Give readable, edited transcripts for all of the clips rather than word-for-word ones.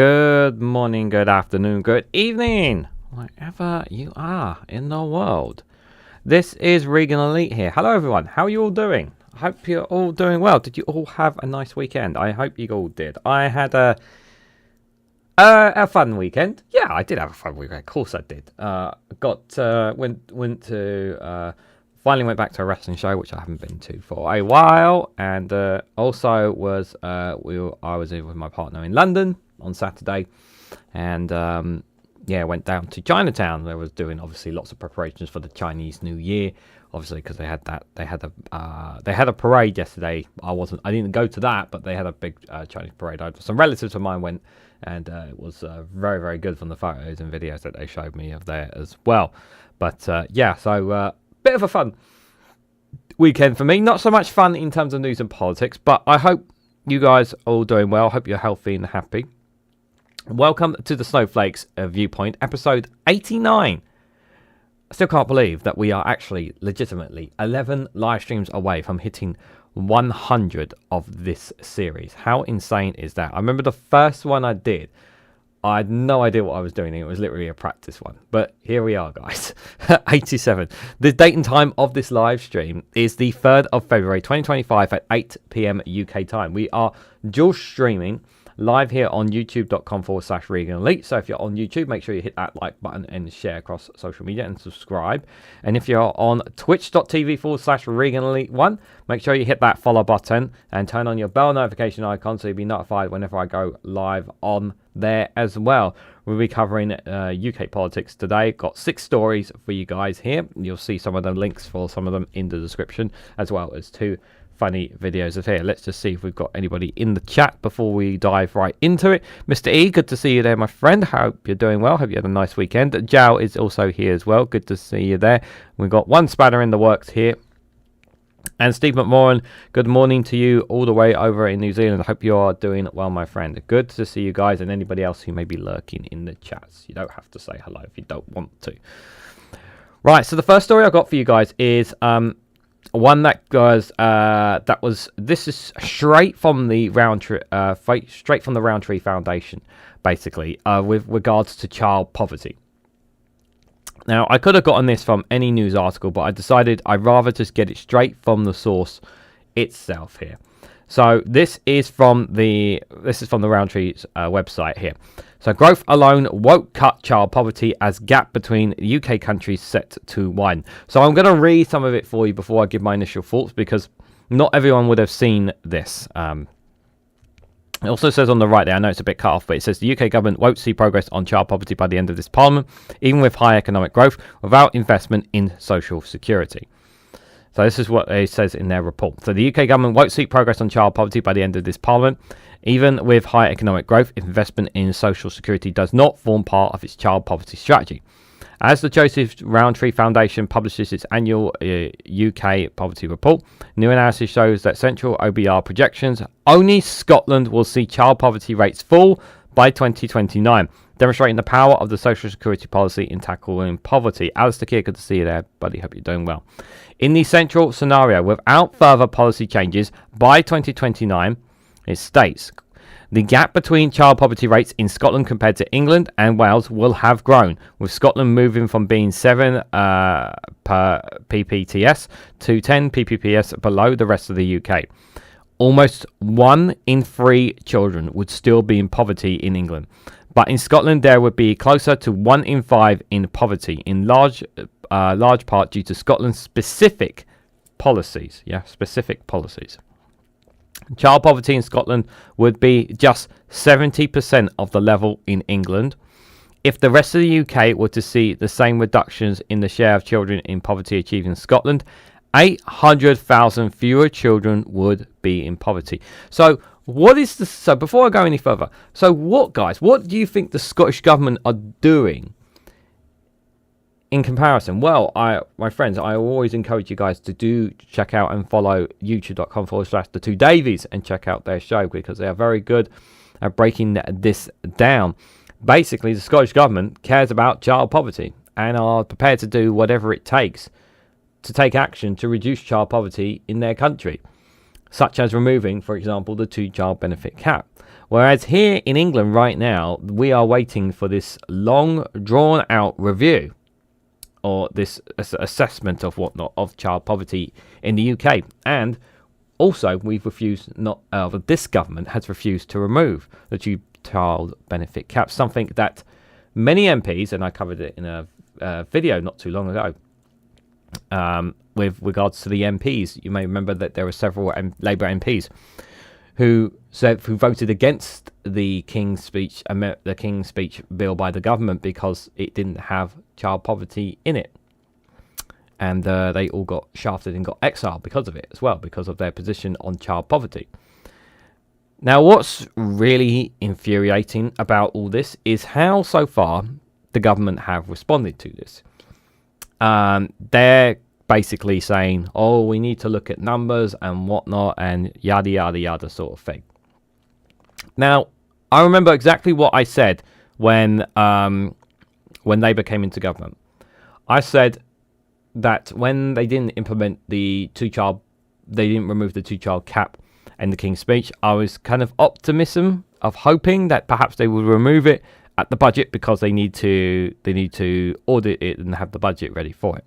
Good morning, good afternoon, good evening, wherever you are in the world. This is Reganelite here. Hello everyone, how are you all doing? I hope you're all doing well. Did you all have a nice weekend? I hope you all did. I had a fun weekend. Yeah, I did have a fun weekend. Of course I did. Finally went back to a wrestling show, which I haven't been to for a while, and also was I was with my partner in London on Saturday, and went down to Chinatown. They was doing obviously lots of preparations for the Chinese New Year, obviously because they had a parade yesterday. I didn't go to that, but they had a big Chinese parade. Some relatives of mine went, and it was very, very good from the photos and videos that they showed me of there as well. But bit of a fun weekend for me. Not so much fun in terms of news and politics, but I hope you guys are all doing well. I hope you're healthy and happy. Welcome to the Snowflakes Viewpoint, episode 89. I still can't believe that we are actually legitimately 11 live streams away from hitting 100 of this series. How insane is that? I remember the first one I did, I had no idea what I was doing. It was literally a practice one. But here we are, guys. 87. The date and time of this live stream is the 3rd of February, 2025 at 8 p.m. UK time. We are dual streaming live here on youtube.com/Reganelite. So if you're on YouTube, make sure you hit that like button and share across social media and subscribe. And if you're on twitch.tv/Reganelite1, make sure you hit that follow button and turn on your bell notification icon so you'll be notified whenever I go live on there as well. We'll be covering UK politics today. Got 6 stories for you guys here. You'll see some of the links for some of them in the description, as well as 2 funny videos of here. Let's just see if we've got anybody in the chat before we dive right into it. Mr. E, good to see you there, my friend. Hope you're doing well. Hope you had a nice weekend. Zhao is also here as well. Good to see you there. We've got one spanner in the works here. And Steve McMorran, good morning to you all the way over in New Zealand. I hope you are doing well, my friend. Good to see you guys and anybody else who may be lurking in the chats. You don't have to say hello if you don't want to. Right, so the first story I've got for you guys is one that goes this is straight from the Roundtree Foundation, basically, with regards to child poverty. Now, I could have gotten this from any news article, but I decided I'd rather just get it straight from the source itself here. So this is from the Roundtree's website here. So growth alone won't cut child poverty as gap between UK countries set to widen. So I'm going to read some of it for you before I give my initial thoughts, because not everyone would have seen this. It also says on the right there, I know it's a bit cut off, but it says the UK government won't see progress on child poverty by the end of this parliament, even with high economic growth, without investment in social security. So this is what it says in their report. So the UK government won't see progress on child poverty by the end of this parliament, even with high economic growth, if investment in social security does not form part of its child poverty strategy. As the Joseph Rowntree Foundation publishes its annual UK poverty report, new analysis shows that central OBR projections, only Scotland will see child poverty rates fall by 2029, demonstrating the power of the social security policy in tackling poverty. Alistair Keir, good to see you there, buddy. Hope you're doing well. In the central scenario, without further policy changes by 2029, it states, the gap between child poverty rates in Scotland compared to England and Wales will have grown, with Scotland moving from being 7 per PPTS to 10 PPPS below the rest of the UK. Almost 1 in 3 children would still be in poverty in England, but in Scotland there would be closer to 1 in 5 in poverty, in large part due to Scotland's specific policies. Specific policies. Child poverty in Scotland would be just 70% of the level in England. If the rest of the UK were to see the same reductions in the share of children in poverty achieved in Scotland, 800,000 fewer children would be in poverty. So what is the... So before I go any further, so what do you think the Scottish government are doing in comparison? Well, my friends, I always encourage you guys to do check out and follow youtube.com/the two Davies and check out their show, because they are very good at breaking this down. Basically, the Scottish government cares about child poverty and are prepared to do whatever it takes to take action to reduce child poverty in their country. such as removing, for example, the two-child benefit cap. Whereas here in England right now, we are waiting for this long, drawn-out review, or this assessment of whatnot of child poverty in the UK. And also, we've refused this government has refused to remove the two-child benefit cap, something that many MPs, and I covered it in a video not too long ago, with regards to the MPs. You may remember that there were several Labour MPs who voted against the King's Speech bill by the government because it didn't have child poverty in it, and they all got shafted and got exiled because of it as well, because of their position on child poverty. Now, what's really infuriating about all this is how so far the government have responded to this. They're basically saying, oh, we need to look at numbers and whatnot and yada yada yada sort of thing. Now, I remember exactly what I said when Labour came into government. I said that when they didn't implement they didn't remove the two-child cap in the King's Speech, I was kind of optimism of hoping that perhaps they would remove it at the budget because they need to audit it and have the budget ready for it.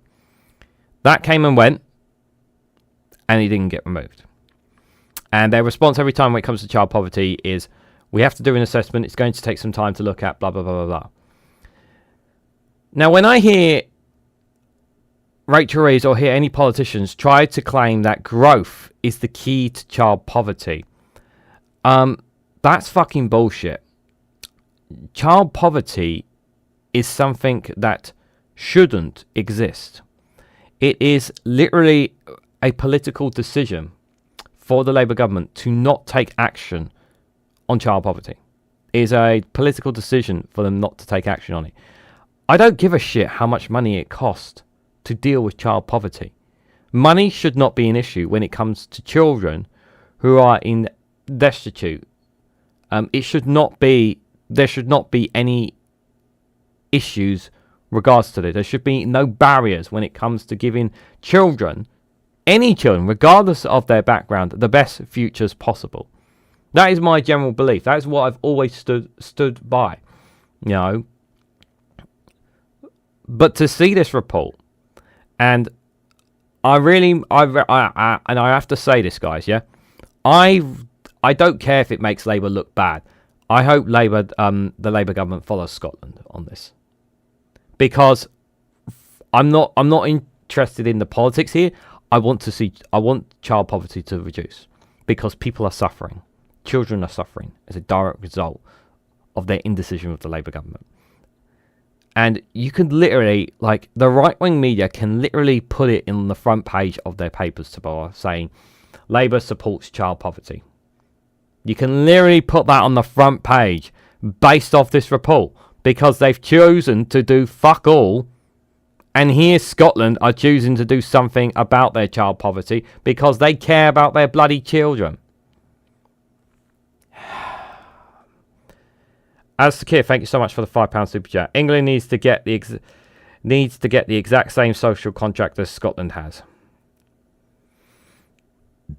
That came and went, and it didn't get removed. And their response every time when it comes to child poverty is, we have to do an assessment, it's going to take some time to look at, blah, blah, blah, blah, blah. Now, when I hear Rachel Reeves or hear any politicians try to claim that growth is the key to child poverty, that's fucking bullshit. Child poverty is something that shouldn't exist. It is literally a political decision for the Labour government to not take action on child poverty. It is a political decision for them not to take action on it. I don't give a shit how much money it costs to deal with child poverty. Money should not be an issue when it comes to children who are in destitute. There should not be any issues regards to this. There should be no barriers when it comes to giving children, any children, regardless of their background, the best futures possible. That is my general belief. That is what I've always stood by. You know. But to see this report, and I have to say this, guys, yeah, I don't care if it makes Labour look bad. I hope the Labour government follows Scotland on this, because I'm not interested in the politics here. I want child poverty to reduce, because people are suffering, children are suffering as a direct result of their indecision with the Labour government. And you can literally, like, the right-wing media can literally put it in the front page of their papers tomorrow saying, Labour supports child poverty. You can literally put that on the front page based off this report, because they've chosen to do fuck all. And here Scotland are choosing to do something about their child poverty because they care about their bloody children. As to Keir, thank you so much for the £5 super chat. England needs to get the exact same social contract as Scotland has,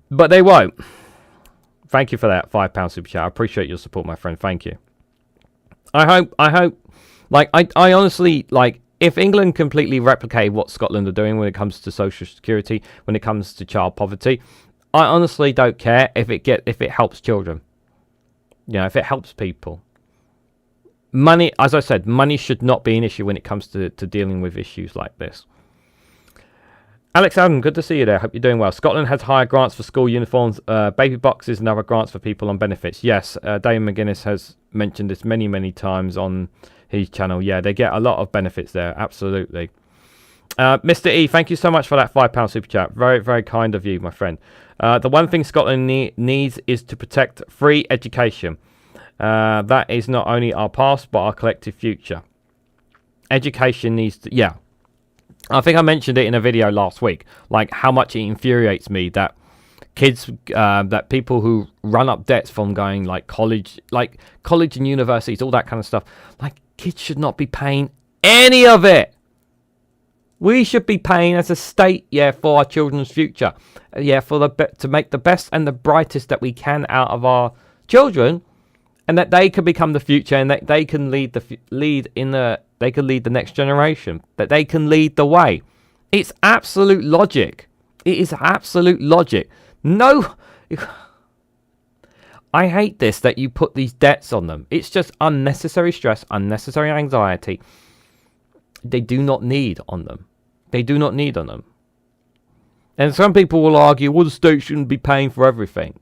but they won't. Thank you for that £5 super chat. I appreciate your support, my friend. Thank you. I hope. Like, I honestly, like, if England completely replicated what Scotland are doing when it comes to social security, when it comes to child poverty, I honestly don't care if it helps children. You know, if it helps people. Money, as I said, money should not be an issue when it comes to dealing with issues like this. Alex Adam, good to see you there. Hope you're doing well. Scotland has higher grants for school uniforms, baby boxes, and other grants for people on benefits. Yes, Dave McGuinness has mentioned this many, many times on his channel. Yeah, they get a lot of benefits there. Absolutely. Mr. E, thank you so much for that £5 super chat. Very, very kind of you, my friend. The one thing Scotland needs is to protect free education. That is not only our past, but our collective future. Education needs to... Yeah. I think I mentioned it in a video last week, like how much it infuriates me that kids, that people who run up debts from going like college and universities, all that kind of stuff, like kids should not be paying any of it. We should be paying as a state, for our children's future, to make the best and the brightest that we can out of our children, and that they can become the future, and that they can lead the next generation, that they can lead the way. It's absolute logic. It is absolute logic. No, I hate this, that you put these debts on them. It's just unnecessary stress, unnecessary anxiety. They do not need on them. They do not need on them. And some people will argue, well, the state shouldn't be paying for everything.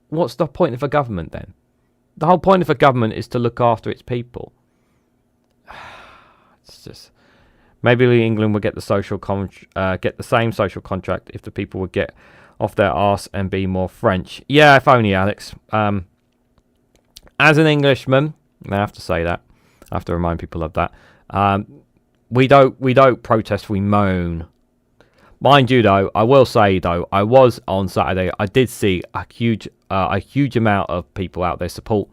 What's the point of a government then? The whole point of a government is to look after its people. It's just, maybe England would get the same social contract if the people would get off their arse and be more French. Yeah, if only, Alex. As an Englishman, I have to say that. I have to remind people of that. We don't protest, we moan. Mind you, though, I will say, though, I was on Saturday. I did see a huge amount of people out there support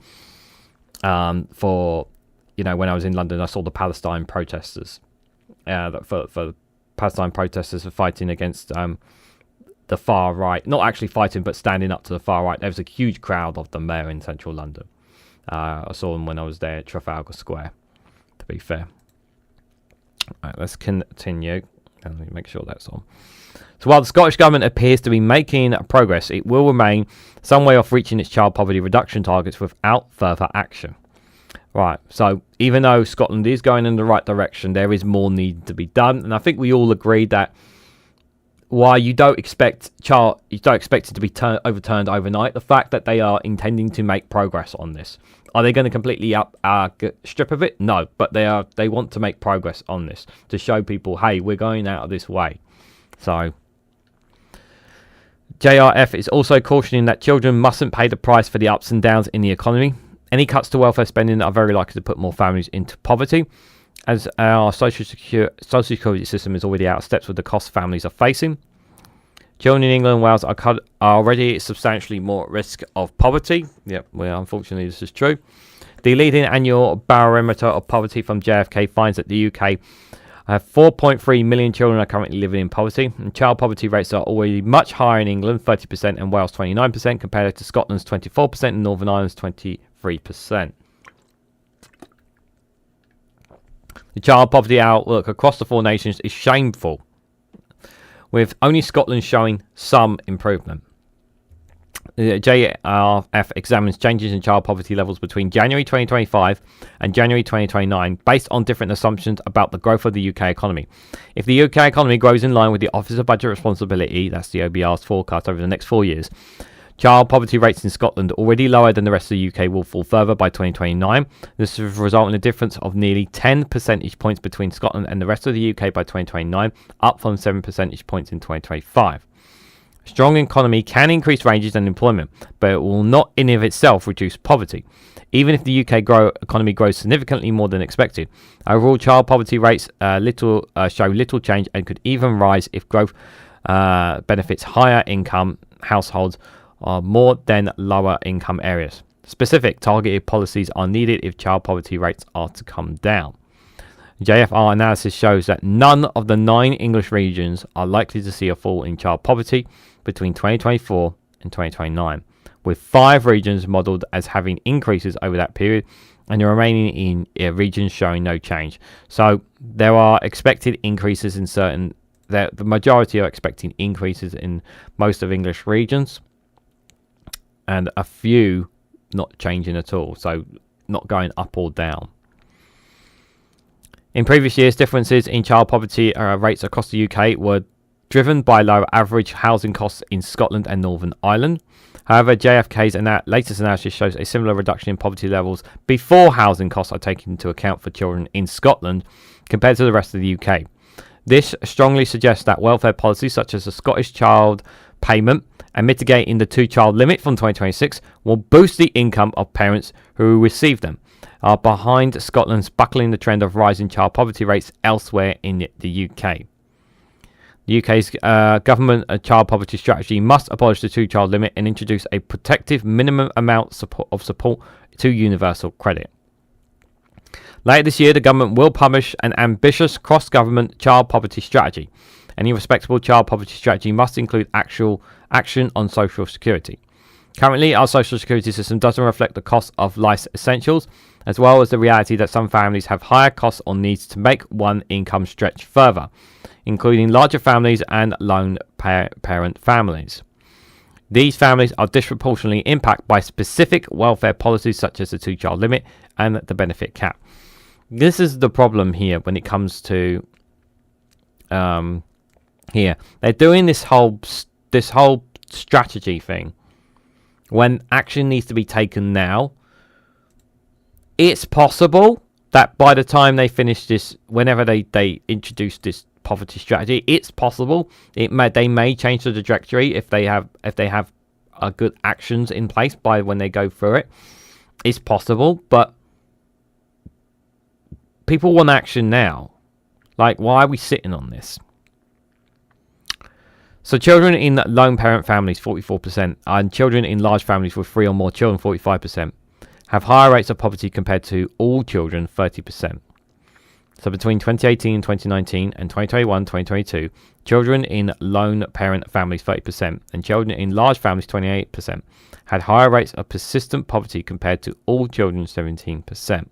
for, when I was in London, I saw the Palestine protesters. For Palestine protesters are fighting against the far right. Not actually fighting, but standing up to the far right. There was a huge crowd of them there in central London. I saw them when I was there at Trafalgar Square, to be fair. All right, let's continue. Let me make sure that's on. So while the Scottish Government appears to be making progress, it will remain some way off reaching its child poverty reduction targets without further action. Right, so even though Scotland is going in the right direction, there is more need to be done. And I think we all agree that while you don't expect it to be overturned overnight, the fact that they are intending to make progress on this. Are they going to completely strip of it? No, but they want to make progress on this to show people, hey, we're going out of this way. So JRF is also cautioning that children mustn't pay the price for the ups and downs in the economy. Any cuts to welfare spending are very likely to put more families into poverty, as our social security system is already out of steps with the costs families are facing. Children in England and Wales are already substantially more at risk of poverty. Yep, well, unfortunately, this is true. The leading annual barometer of poverty from JFK finds that the UK have 4.3 million children are currently living in poverty, and child poverty rates are already much higher in England, 30%, and Wales 29%, compared to Scotland's 24% and Northern Ireland's 23%. The child poverty outlook across the four nations is shameful, with only Scotland showing some improvement. The JRF examines changes in child poverty levels between January 2025 and January 2029 based on different assumptions about the growth of the UK economy. If the UK economy grows in line with the Office of Budget Responsibility, that's the OBR's forecast over the next 4 years, child poverty rates in Scotland, already lower than the rest of the UK, will fall further by 2029. This will result in a difference of nearly 10 percentage points between Scotland and the rest of the UK by 2029, up from 7 percentage points in 2025. A strong economy can increase wages and employment, but it will not in and of itself reduce poverty. Even if the UK economy grows significantly more than expected, overall child poverty rates show little change and could even rise if growth benefits higher income households more than lower income areas. Specific targeted policies are needed if child poverty rates are to come down. JFR analysis shows that none of the 9 English regions are likely to see a fall in child poverty between 2024 and 2029, with 5 regions modelled as having increases over that period, and the remaining regions showing no change. So there are expected increases in the majority are expecting increases in most of English regions, and a few not changing at all, so not going up or down. In previous years, differences in child poverty rates across the UK were driven by lower average housing costs in Scotland and Northern Ireland. However, JFK's latest analysis shows a similar reduction in poverty levels before housing costs are taken into account for children in Scotland compared to the rest of the UK. This strongly suggests that welfare policies such as the Scottish Child Payment and mitigating the 2-child limit from 2026 will boost the income of parents who receive them, are behind Scotland's buckling the trend of rising child poverty rates elsewhere in the UK. The UK's government child poverty strategy must abolish the 2-child limit and introduce a protective minimum amount of support to universal credit. Later this year, the government will publish an ambitious cross-government child poverty strategy. Any respectable child poverty strategy must include actual action on social security. Currently, our social security system doesn't reflect the cost of life essentials, as well as the reality that some families have higher costs or needs to make one income stretch further, including larger families and lone parent families. These families are disproportionately impacted by specific welfare policies such as the 2-child limit and the benefit cap. This is the problem here when it comes to here. They're doing this whole strategy thing when action needs to be taken now. It's possible that by the time they finish this, whenever they introduce this poverty strategy, it's possible they may change the trajectory if they have good actions in place by when they go through it. It's possible, but people want action now. Like, why are we sitting on this? So children in lone parent families, 44%, and children in large families with 3 or more children, 45%, have higher rates of poverty compared to all children, 30%. So between 2018 and 2019 and 2021, 2022, children in lone parent families, 30%, and children in large families, 28%, had higher rates of persistent poverty compared to all children, 17%.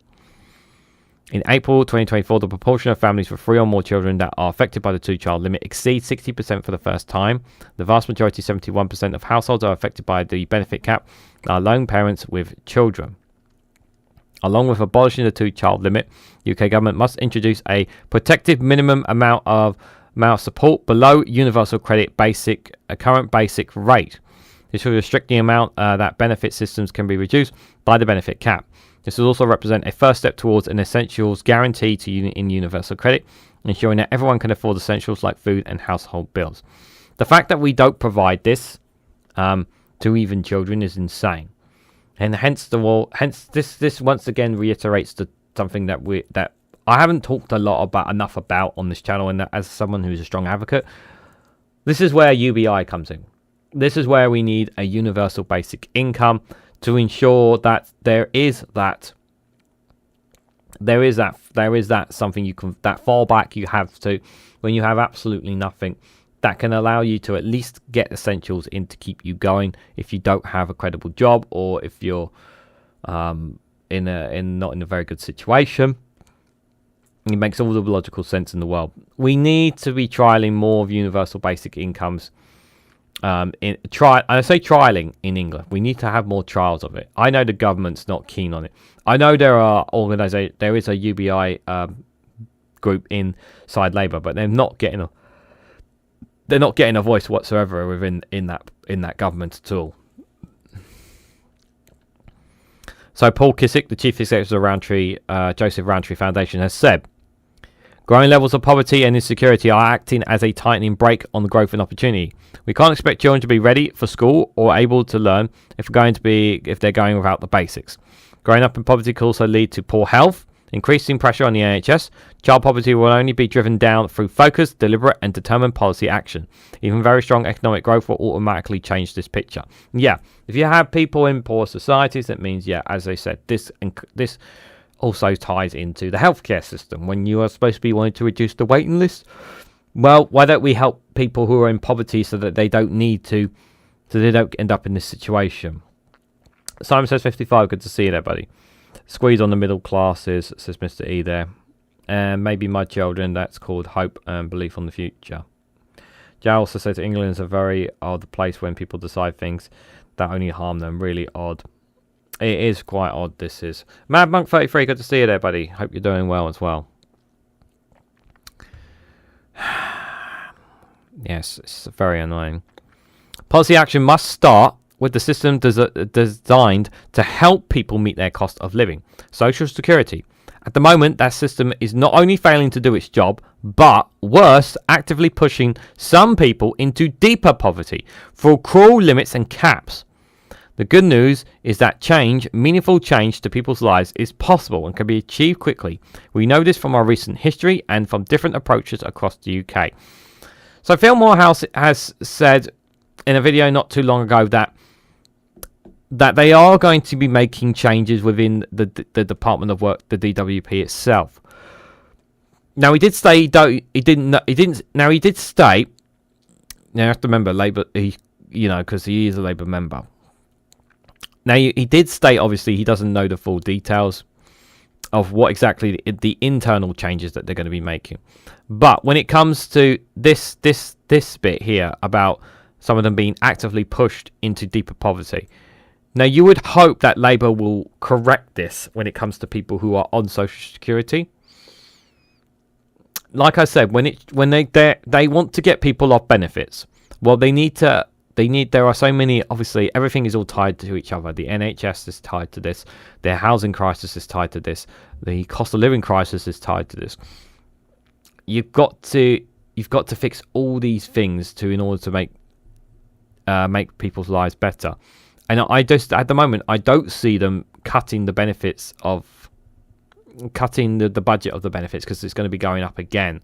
In April 2024, the proportion of families with 3 or more children that are affected by the 2-child limit exceeds 60% for the first time. The vast majority, 71% of households are affected by the benefit cap, are lone parents with children. Along with abolishing the 2-child limit, the UK government must introduce a protective minimum amount of support below universal credit current basic rate. This will restrict the amount that benefit systems can be reduced by the benefit cap. This will also represent a first step towards an essentials guarantee in universal credit, ensuring that everyone can afford essentials like food and household bills. The fact that we don't provide this to even children is insane, and hence this once again reiterates something that I haven't talked enough about on this channel, and that as someone who's a strong advocate, this is where UBI comes in. This is where we need a universal basic income to ensure that there is that something you can, that fallback you have to when you have absolutely nothing, that can allow you to at least get essentials in to keep you going if you don't have a credible job, or if you're not in a very good situation. It makes all the logical sense in the world. We need to be trialing more of universal basic incomes. I say trialing in England. We need to have more trials of it. I know the government's not keen on it. I know there is a UBI group inside Labour, but they're not getting a voice whatsoever within that government at all. So Paul Kissick, the chief executive of Joseph Rowntree Foundation, has said, growing levels of poverty and insecurity are acting as a tightening brake on the growth and opportunity. We can't expect children to be ready for school or able to learn if they're going without the basics. Growing up in poverty can also lead to poor health, increasing pressure on the NHS. Child poverty will only be driven down through focused, deliberate and determined policy action. Even very strong economic growth will automatically change this picture. Yeah, if you have people in poor societies, that means, yeah, as I said, this also ties into the healthcare system. When you are supposed to be wanting to reduce the waiting list, well, why don't we help people who are in poverty so that they don't end up in this situation? Simon says 55, good to see you there, buddy. Squeeze on the middle classes, says Mr. E there. And maybe my children, that's called hope and belief on the future. Jay also says England is a very odd place when people decide things that only harm them. Really odd. It is quite odd, this is. Mad Monk 33, good to see you there, buddy. Hope you're doing well as well. Yes, it's very annoying. Policy action must start with the system designed to help people meet their cost of living. Social security. At the moment, that system is not only failing to do its job, but worse, actively pushing some people into deeper poverty through cruel limits and caps. The good news is that meaningful change to people's lives is possible and can be achieved quickly. We know this from our recent history and from different approaches across the UK. So Phil Morehouse has said in a video not too long ago that that they are going to be making changes within the Department of Work, the DWP itself. Now he did say he didn't. Now he did state. Now you have to remember Labour. Because he is a Labour member. Now he did state, obviously, he doesn't know the full details of what exactly the internal changes that they're going to be making. But when it comes to this bit here about some of them being actively pushed into deeper poverty. Now, you would hope that Labour will correct this when it comes to people who are on social security. Like I said, when they want to get people off benefits, well, there are so many, obviously, everything is all tied to each other. The NHS is tied to this. Their housing crisis is tied to this. The cost of living crisis is tied to this. You've got to fix all these things in order to make people's lives better. And I just, at the moment, I don't see them cutting the benefits cutting the budget of the benefits, because it's going to be going up again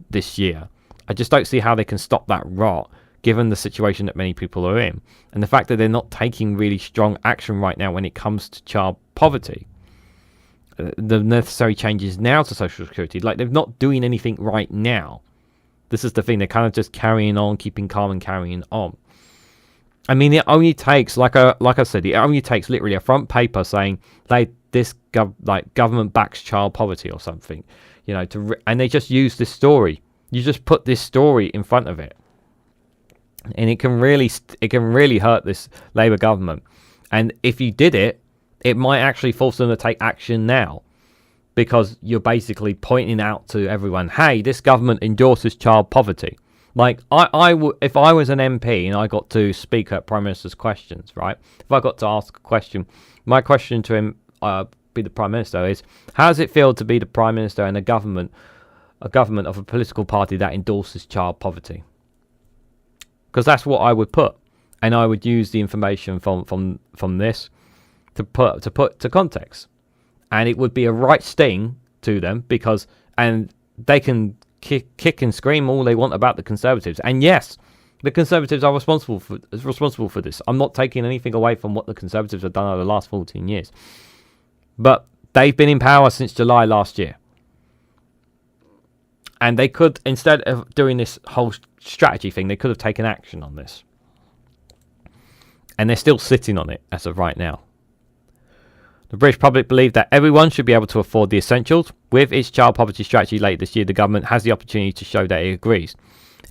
this year. I just don't see how they can stop that rot, given the situation that many people are in, and the fact that they're not taking really strong action right now when it comes to child poverty. The necessary changes now to social security, like they're not doing anything right now. This is the thing, they're kind of just carrying on, keeping calm and carrying on. I mean, it only takes, like I said, it only takes literally a front paper saying, like, this government backs child poverty or something, and they just use this story. You just put this story in front of it, and it can really hurt this Labour government. And if you did it, it might actually force them to take action now, because you're basically pointing out to everyone, hey, this government endorses child poverty. Like, if I was an MP and I got to speak at Prime Minister's questions, right? If I got to ask a question, my question to him, be the Prime Minister, is, how does it feel to be the Prime Minister in a government of a political party that endorses child poverty? Because that's what I would put, and I would use the information from this to put to context, and it would be a right sting to them, and they can kick and scream all they want about the Conservatives, and yes, the Conservatives are responsible for this. I'm not taking anything away from what the Conservatives have done over the last 14 years, but they've been in power since July last year, and they could, instead of doing this whole strategy thing, they could have taken action on this, and they're still sitting on it as of right now. The British public believe that everyone should be able to afford the essentials. With its child poverty strategy late this year, the government has the opportunity to show that it agrees.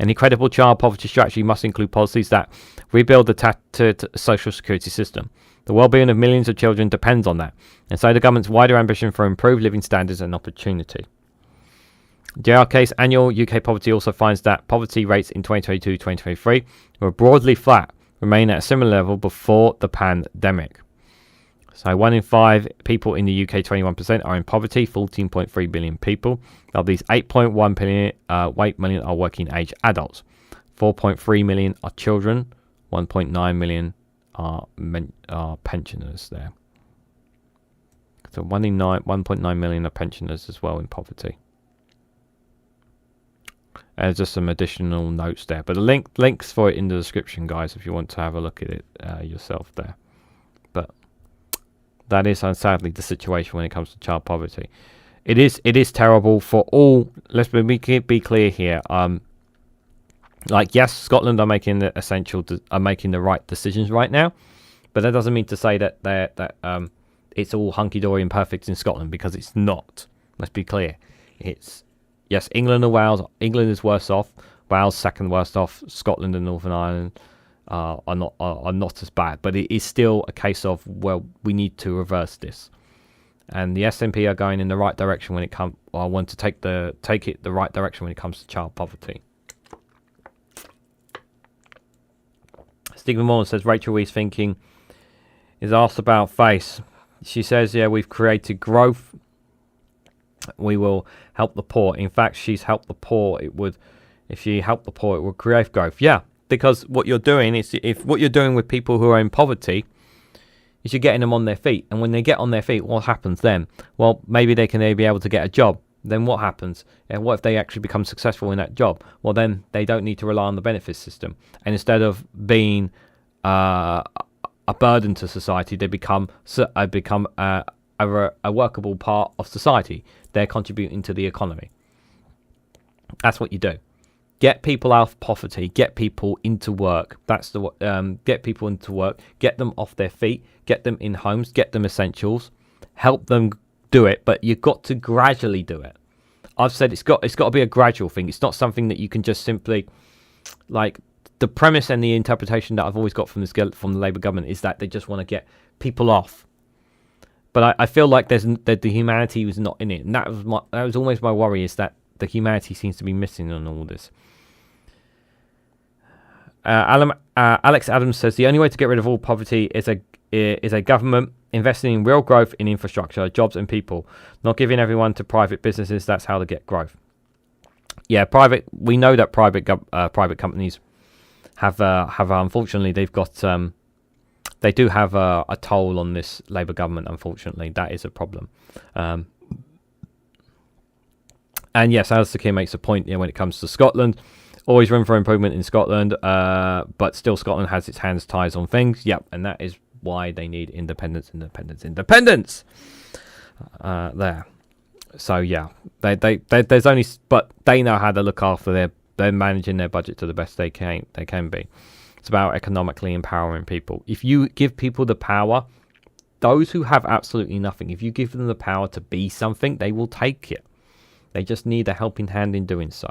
Any credible child poverty strategy must include policies that rebuild the tattered social security system. The well-being of millions of children depends on that, and so the government's wider ambition for improved living standards and opportunity. JRK's annual UK poverty also finds that poverty rates in 2022-2023 were broadly flat, remaining at a similar level before the pandemic. So 1 in 5 people in the UK, 21%, are in poverty, 14.3 billion people. Of these, 8.1 million are working age adults. 4.3 million are children. 1.9 million are pensioners there. So 1.9 million are pensioners as well in poverty. There's just some additional notes there. But the links for it in the description, guys, if you want to have a look at it yourself there. But that is, sadly, the situation when it comes to child poverty. It is terrible for all. Let's be clear here. Yes, Scotland are making the right decisions right now, but that doesn't mean to say that it's all hunky dory and perfect in Scotland, because it's not. Let's be clear. Yes, England and Wales. England is worse off. Wales second worst off. Scotland and Northern Ireland are not as bad, but it is still a case of, well, we need to reverse this, and the SNP are going in the right direction when it comes. I want to take it the right direction when it comes to child poverty. Stephen Moore says Rachel Reese thinking is asked about face. She says, yeah, we've created growth. We will help the poor. In fact, she's helped the poor. If she helped the poor, it would create growth. Yeah. Because what you're doing is, if what you're doing with people who are in poverty is you're getting them on their feet, and when they get on their feet, what happens then? Well, maybe they can be able to get a job. Then what happens? And what if they actually become successful in that job? Well, then they don't need to rely on the benefits system, and instead of being a burden to society. They become a workable part of society. They're contributing to the economy. That's what you do. Get people out of poverty. Get people into work. That's the get people into work. Get them off their feet. Get them in homes. Get them essentials. Help them do it. But you've got to gradually do it. I've said it's got to be a gradual thing. It's not something that you can just simply, like, the premise and the interpretation that I've always got from the Labour government is that they just want to get people off. But I feel like the humanity was not in it, and that was always my worry, is that the humanity seems to be missing on all this. Alex Adams says the only way to get rid of all poverty is a government investing in real growth in infrastructure, jobs, and people, not giving everyone to private businesses. That's how to get growth. Yeah, we know that private companies have unfortunately they've got they do have a toll on this Labour government. Unfortunately, that is a problem. And yes, Alistair Keir makes a point when it comes to Scotland. Always room for improvement in Scotland, but still Scotland has its hands tied on things. Yep, and that is why they need independence. There. So yeah, there's only, but they know how to look after they're managing their budget to the best they can be. It's about economically empowering people. If you give people the power, those who have absolutely nothing, if you give them the power to be something, they will take it. They just need a helping hand in doing so.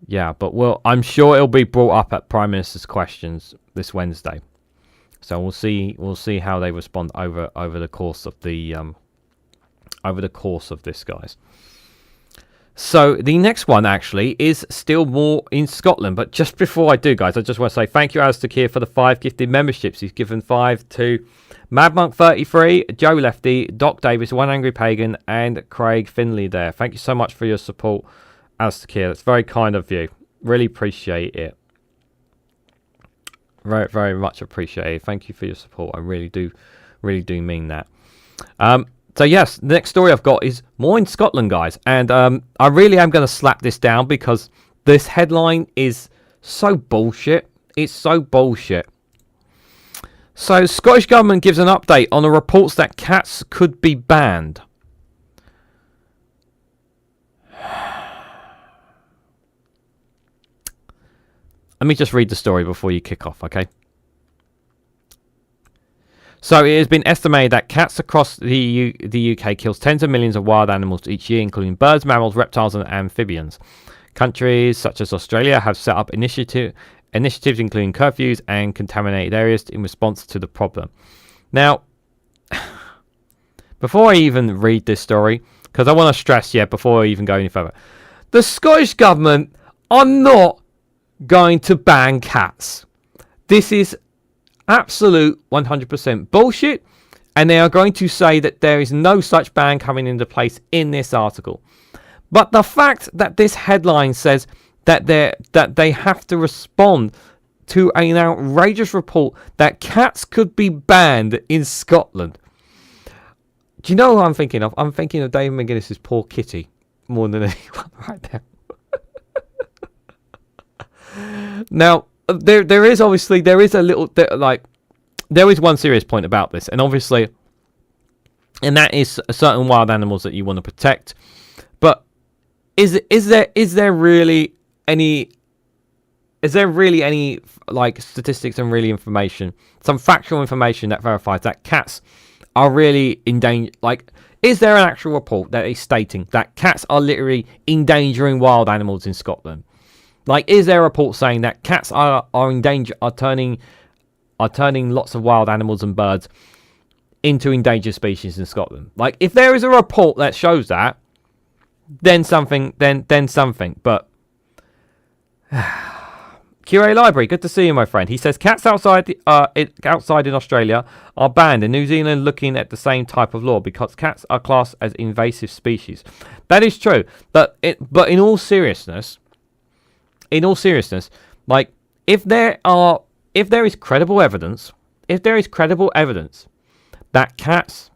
Yeah, but I'm sure it'll be brought up at Prime Minister's questions this Wednesday. So we'll see how they respond over the course of this, guys. So the next one actually is still more in Scotland, but just before I do, guys, I just want to say thank you, Alistair Keir, for the 5 gifted memberships. He's given 5 to MadMonk33, Joe Lefty, Doc Davis, One Angry Pagan, and Craig Finley there. Thank you so much for your support, Alistair Keir. That's very kind of you. Really appreciate it. Very, very much appreciated. Thank you for your support. I really do mean that. So yes, the next story I've got is more in Scotland, guys, and I really am going to slap this down because this headline is so bullshit. It's so bullshit. So Scottish Government gives an update on the reports that cats could be banned. Let me just read the story before you kick off, okay? So it has been estimated that cats across the UK kills tens of millions of wild animals each year, including birds, mammals, reptiles, and amphibians. Countries such as Australia have set up initiatives including curfews and contaminated areas in response to the problem. Now, before I even read this story, because I want to stress, before I even go any further, the Scottish Government are not going to ban cats. This is absolute 100% bullshit, and they are going to say that there is no such ban coming into place in this article. But the fact that this headline says that they have to respond to an outrageous report that cats could be banned in Scotland. Do you know who I'm thinking of? I'm thinking of David McGuinness's Poor Kitty more than anyone right now. Now, there is one serious point about this, and obviously, and that is certain wild animals that you want to protect. But is there really any like statistics and really information, some factual information that verifies that cats are really in danger? Like, is there an actual report that is stating that cats are literally endangering wild animals in Scotland? Like, is there a report saying that cats are in danger, are turning lots of wild animals and birds into endangered species in Scotland? Like, if there is a report that shows that, then something. But QA Library, good to see you, my friend. He says cats outside in Australia are banned. In New Zealand, looking at the same type of law because cats are classed as invasive species. That is true, but in all seriousness, like, if there is credible evidence that cats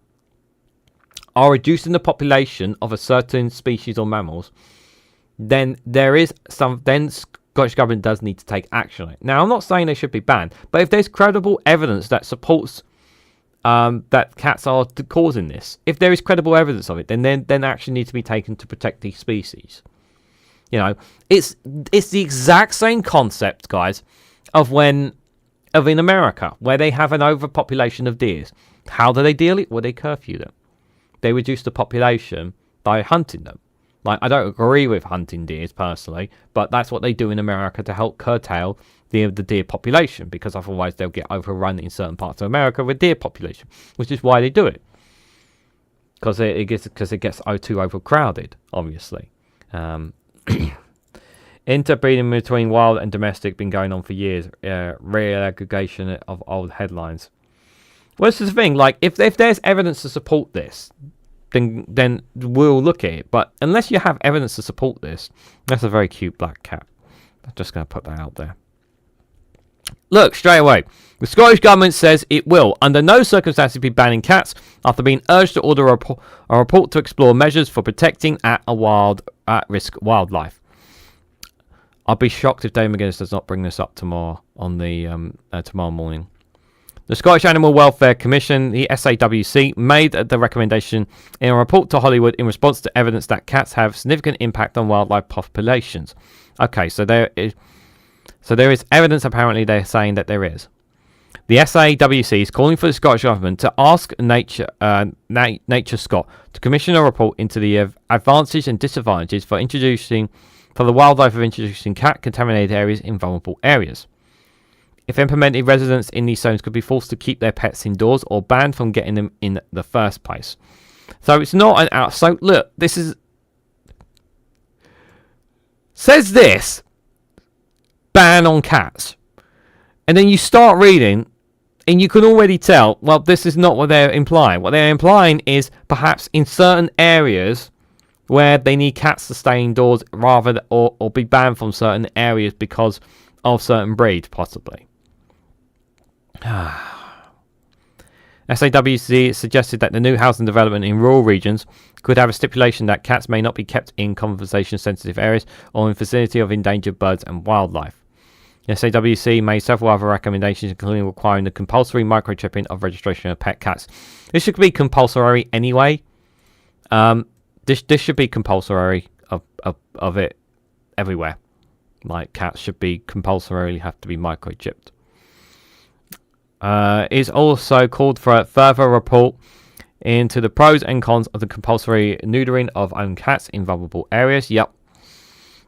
are reducing the population of a certain species or mammals, then Scottish Government does need to take action on it. Now, I'm not saying they should be banned, but if there's credible evidence that supports that cats are causing this, if there is credible evidence of it, then action needs to be taken to protect these species. You know, it's the exact same concept, guys, of in America, where they have an overpopulation of deers. How do they deal it? Well, they curfew them. They reduce the population by hunting them. Like, I don't agree with hunting deers personally, but that's what they do in America to help curtail the deer population, because otherwise they'll get overrun in certain parts of America with deer population, which is why they do it. Because it gets too overcrowded, obviously. Interbreeding between wild and domestic been going on for years. Real aggregation of old headlines. Well, this is the thing. Like, if there's evidence to support this, then we'll look at it. But unless you have evidence to support this, that's a very cute black cat. I'm just going to put that out there. Look, straight away. The Scottish Government says it will, under no circumstances, be banning cats after being urged to order a report to explore measures for protecting at-risk wildlife. I'll be shocked if Dave McGuinness does not bring this up tomorrow on the tomorrow morning. The Scottish Animal Welfare Commission, the SAWC, made the recommendation in a report to Hollywood in response to evidence that cats have significant impact on wildlife populations. Okay, so there is evidence. Apparently, they're saying that there is. The SAWC is calling for the Scottish Government to ask Nature Scot to commission a report into the advantages and disadvantages for the wildlife of introducing cat-contaminated areas in vulnerable areas. If implemented, residents in these zones could be forced to keep their pets indoors or banned from getting them in the first place. So it's not an out. So look, this is says this ban on cats, and then you start reading, and you can already tell. Well, this is not what they're implying. What they're implying is perhaps in certain areas where they need cats to stay indoors rather than, or be banned from certain areas because of certain breed, possibly. SAWC suggested that the new housing development in rural regions could have a stipulation that cats may not be kept in conservation-sensitive areas or in vicinity of endangered birds and wildlife. The SAWC made several other recommendations, including requiring the compulsory microchipping of registration of pet cats. This should be compulsory anyway. This should be compulsory of it everywhere. Like, cats should be compulsorily have to be microchipped. It's also called for a further report into the pros and cons of the compulsory neutering of owned cats in vulnerable areas. Yep.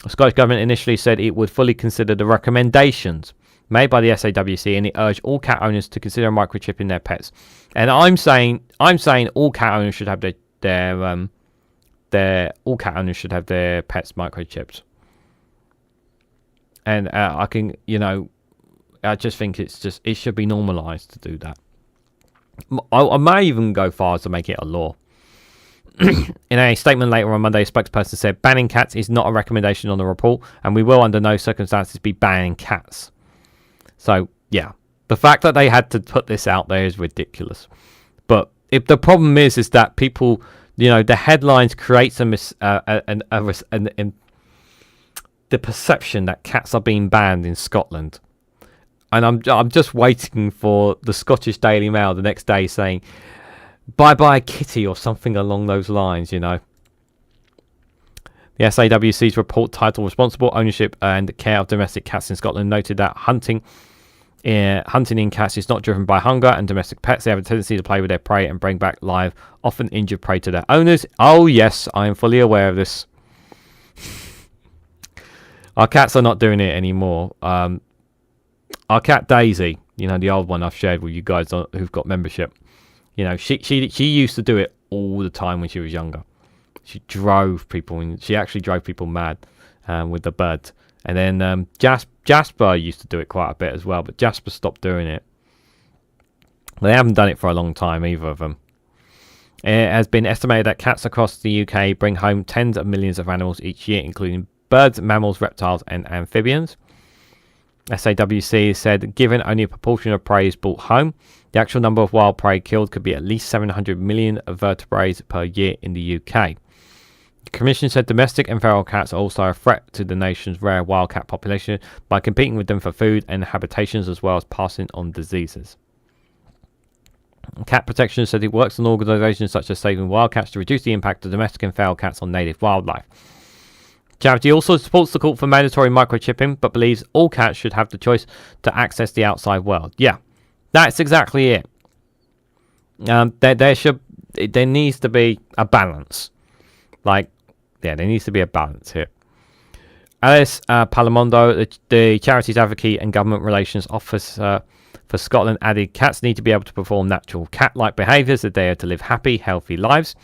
The Scottish Government initially said it would fully consider the recommendations made by the SAWC, and it urged all cat owners to consider microchipping their pets. And I'm saying all cat owners should have their pets microchipped. And I just think it should be normalised to do that. I may even go far as to make it a law. In a statement later on Monday, a spokesperson said, banning cats is not a recommendation on the report, and we will under no circumstances be banning cats. So, yeah, the fact that they had to put this out there is ridiculous. But the problem is that people, the headlines creates the perception that cats are being banned in Scotland. And I'm just waiting for the Scottish Daily Mail the next day saying, bye-bye kitty, or something along those lines, The SAWC's report titled Responsible Ownership and Care of Domestic Cats in Scotland noted that hunting in cats is not driven by hunger, and domestic pets, they have a tendency to play with their prey and bring back live, often injured prey to their owners. Oh yes, I am fully aware of this. Our cats are not doing it anymore. Our cat Daisy, the old one I've shared with you guys who've got membership, she used to do it all the time when she was younger. She actually drove people mad with the birds. And then Jasper used to do it quite a bit as well, but Jasper stopped doing it. They haven't done it for a long time, either of them. It has been estimated that cats across the UK bring home tens of millions of animals each year, including birds, mammals, reptiles, and amphibians. SAWC said given only a proportion of prey is brought home, the actual number of wild prey killed could be at least 700 million vertebrates per year in the UK. The Commission said domestic and feral cats are also a threat to the nation's rare wildcat population by competing with them for food and habitations, as well as passing on diseases. Cat Protection said it works on organisations such as Saving Wildcats to reduce the impact of domestic and feral cats on native wildlife. Charity also supports the call for mandatory microchipping, but believes all cats should have the choice to access the outside world. Yeah, that's exactly it. There needs to be a balance. There needs to be a balance here. Alice Palamondo, the charity's advocate and government relations officer for Scotland, added cats need to be able to perform natural cat-like behaviours if they are to live happy, healthy lives.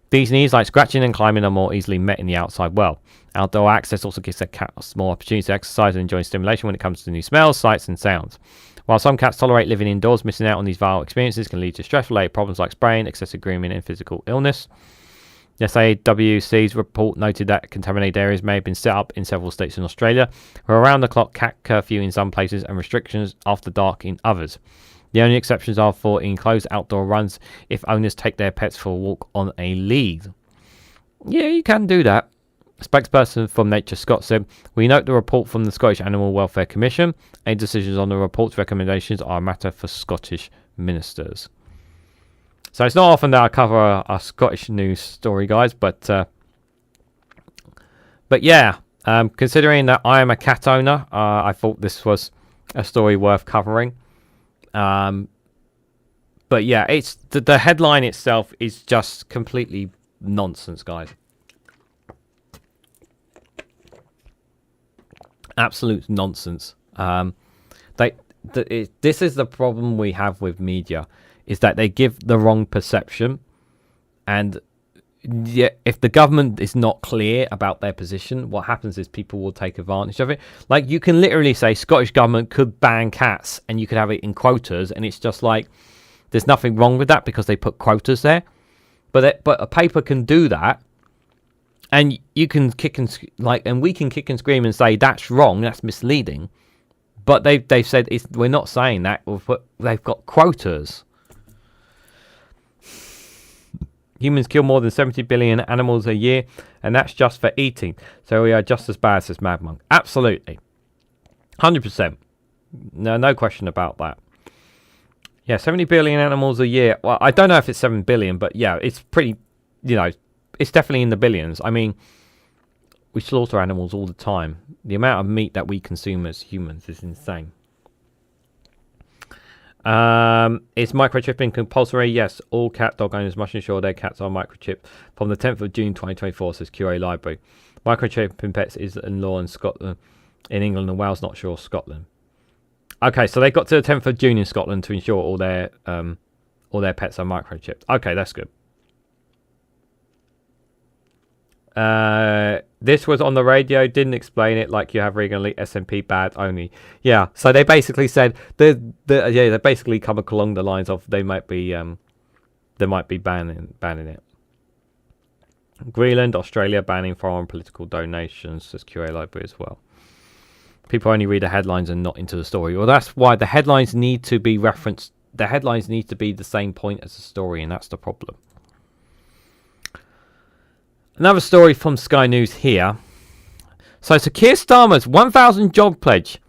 These needs, like scratching and climbing, are more easily met in the outside world. Outdoor access also gives a cat a small opportunity to exercise and enjoy stimulation when it comes to new smells, sights and sounds. While some cats tolerate living indoors, missing out on these vital experiences can lead to stress-related problems like spraying, excessive grooming and physical illness. The SAWC's report noted that contaminated areas may have been set up in several states in Australia, with around-the-clock cat curfew in some places and restrictions after dark in others. The only exceptions are for enclosed outdoor runs if owners take their pets for a walk on a lead. Yeah, you can do that. A spokesperson from Nature Scott said, "We note the report from the Scottish Animal Welfare Commission. Any decisions on the report's recommendations are a matter for Scottish ministers." So it's not often that I cover a Scottish news story, guys, but yeah, considering that I am a cat owner, I thought this was a story worth covering. But yeah, it's the headline itself is just completely nonsense, guys. Absolute nonsense. This is the problem we have with media, is that they give the wrong perception, and if the government is not clear about their position, what happens is people will take advantage of it. Like, you can literally say Scottish government could ban cats, and you could have it in quotas, and it's just like there's nothing wrong with that because they put quotas there. But a paper can do that, and you can kick and we can kick and scream and say that's wrong, that's misleading. But they've said we're not saying that. They've got quotas. Humans kill more than 70 billion animals a year, and that's just for eating. So we are just as bad, says Mad Monk. Absolutely. 100%. No question about that. Yeah, 70 billion animals a year. Well, I don't know if it's 7 billion, but yeah, it's pretty, it's definitely in the billions. I mean, we slaughter animals all the time. The amount of meat that we consume as humans is insane. Is microchipping compulsory? Yes, all cat dog owners must ensure their cats are microchipped from the 10th of June 2024, says QA Library. Microchipping pets is in law in Scotland, in England and Wales, not sure Scotland. Okay, so they got to the 10th of June in Scotland to ensure all their pets are microchipped. Okay, that's good. This was on the radio, didn't explain it like you have Reganelite SMP bad only. Yeah, so they basically said they basically come along the lines of they might be banning it. Greenland, Australia banning foreign political donations, says QA Library as well. People only read the headlines and not into the story. Well, that's why the headlines need to be referenced. The headlines need to be the same point as the story, and that's the problem. Another story from Sky News here. So Keir Starmer's 1,000 job pledge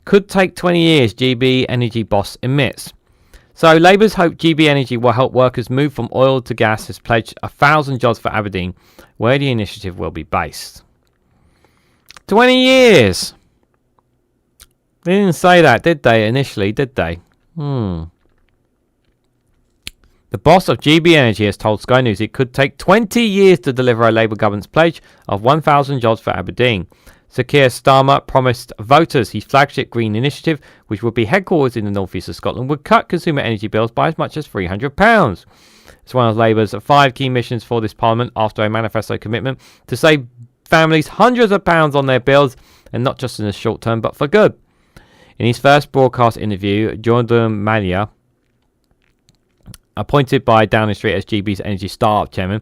could take 20 years, GB Energy boss admits. So Labour's hope GB Energy will help workers move from oil to gas has pledged 1,000 jobs for Aberdeen, where the initiative will be based. 20 years! They didn't say that, did they, initially, did they? The boss of GB Energy has told Sky News it could take 20 years to deliver a Labour government's pledge of 1,000 jobs for Aberdeen. Sir Keir Starmer promised voters his flagship green initiative, which would be headquartered in the northeast of Scotland, would cut consumer energy bills by as much as £300. It's one of Labour's 5 key missions for this Parliament after a manifesto commitment to save families hundreds of pounds on their bills, and not just in the short term, but for good. In his first broadcast interview, Jordan Malia, appointed by Downing Street as GB's energy startup chairman,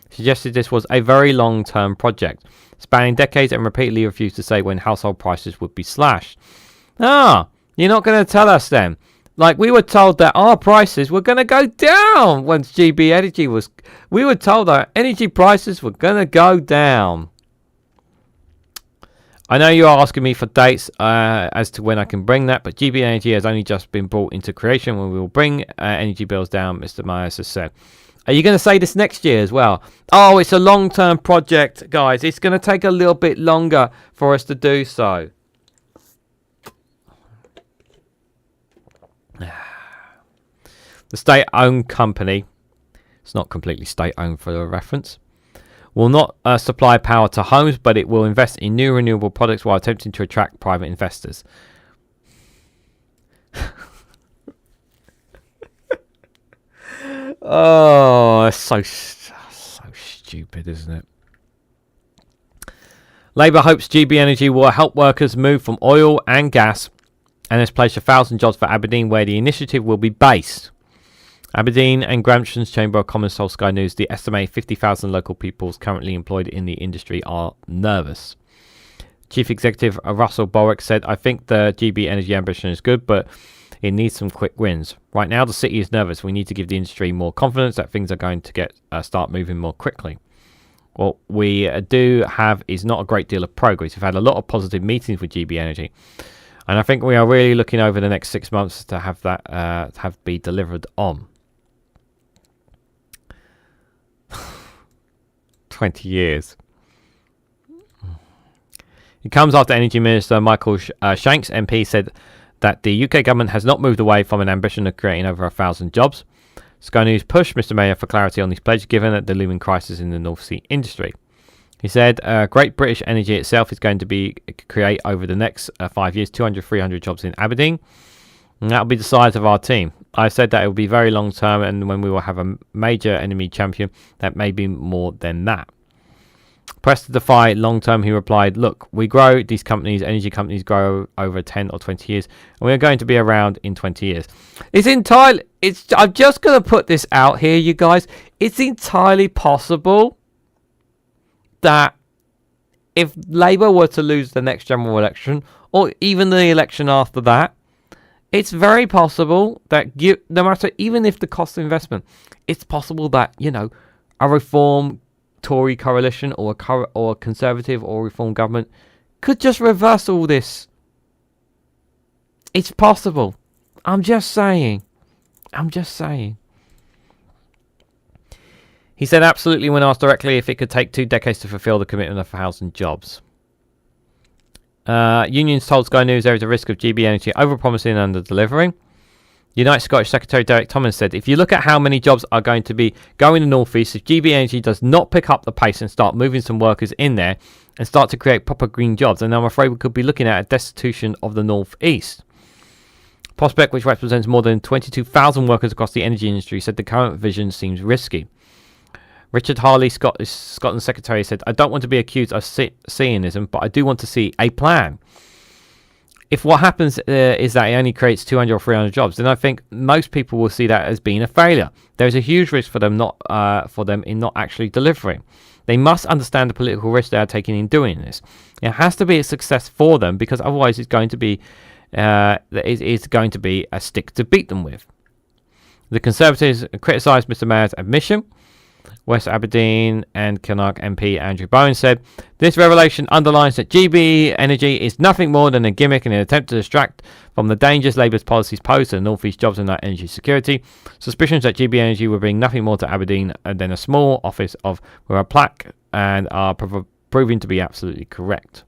suggested this was a very long-term project, spanning decades, and repeatedly refused to say when household prices would be slashed. You're not going to tell us then. Like, we were told that our prices were going to go down once GB Energy was... We were told that energy prices were going to go down. I know you are asking me for dates as to when I can bring that, but GB Energy has only just been brought into creation when we will bring energy bills down, Mr. Myers has said. Are you going to say this next year as well? Oh, it's a long-term project, guys. It's going to take a little bit longer for us to do so. The state-owned company, it's not completely state-owned for a reference, will not supply power to homes, but it will invest in new renewable products while attempting to attract private investors. Oh, it's so stupid, isn't it? Labour hopes GB Energy will help workers move from oil and gas and has pledged 1,000 jobs for Aberdeen, where the initiative will be based. Aberdeen and Gramsci's Chamber of Commerce told Sky News the estimated 50,000 local peoples currently employed in the industry are nervous. Chief Executive Russell Borwick said, I think the GB Energy ambition is good, but it needs some quick wins. Right now, the city is nervous. We need to give the industry more confidence that things are going to start moving more quickly. What we do have is not a great deal of progress. We've had a lot of positive meetings with GB Energy, and I think we are really looking over the next 6 months to have that be delivered on. 20 years. It comes after Energy Minister Michael Shanks MP said that the UK government has not moved away from an ambition of creating over 1,000 jobs. Sky News pushed Mr Mayor for clarity on this pledge, given the looming crisis in the North Sea industry. He said, Great British Energy itself is going to create over the next 5 years 200, 300 jobs in Aberdeen. And that will be the size of our team. I said that it will be very long term, and when we will have a major enemy champion, that may be more than that. Pressed to defy long term, he replied, look, we grow, these companies, energy companies grow over 10 or 20 years, and we are going to be around in 20 years. I'm just going to put this out here, you guys. It's entirely possible that if Labour were to lose the next general election, or even the election after that, it's very possible that no matter, even if the cost of investment, it's possible that, you know, a Reform Tory coalition or a Conservative or Reform government could just reverse all this. It's possible. I'm just saying. He said absolutely when asked directly if it could take 2 decades to fulfill the commitment of 1,000 jobs. Unions told Sky News there is a risk of GB Energy overpromising and under-delivering. United Scottish Secretary Derek Thomas said, if you look at how many jobs are going to be going to the North East, if GB Energy does not pick up the pace and start moving some workers in there and start to create proper green jobs, then I'm afraid we could be looking at a destitution of the North East. Prospect, which represents more than 22,000 workers across the energy industry, said the current vision seems risky. Richard Harley, Scotland's Secretary, said, I don't want to be accused of seeing-ism, but I do want to see a plan. If what happens is that it only creates 200 or 300 jobs, then I think most people will see that as being a failure. There is a huge risk for them in not actually delivering. They must understand the political risk they are taking in doing this. It has to be a success for them, because otherwise it's going to be a stick to beat them with. The Conservatives criticised Mr Mayor's admission. West Aberdeen and Kilmarnock MP Andrew Bowen said, this revelation underlines that GB Energy is nothing more than a gimmick in an attempt to distract from the dangers Labour's policies pose to the North East jobs and our energy security. Suspicions that GB Energy will bring nothing more to Aberdeen than a small office with a plaque and are proving to be absolutely correct.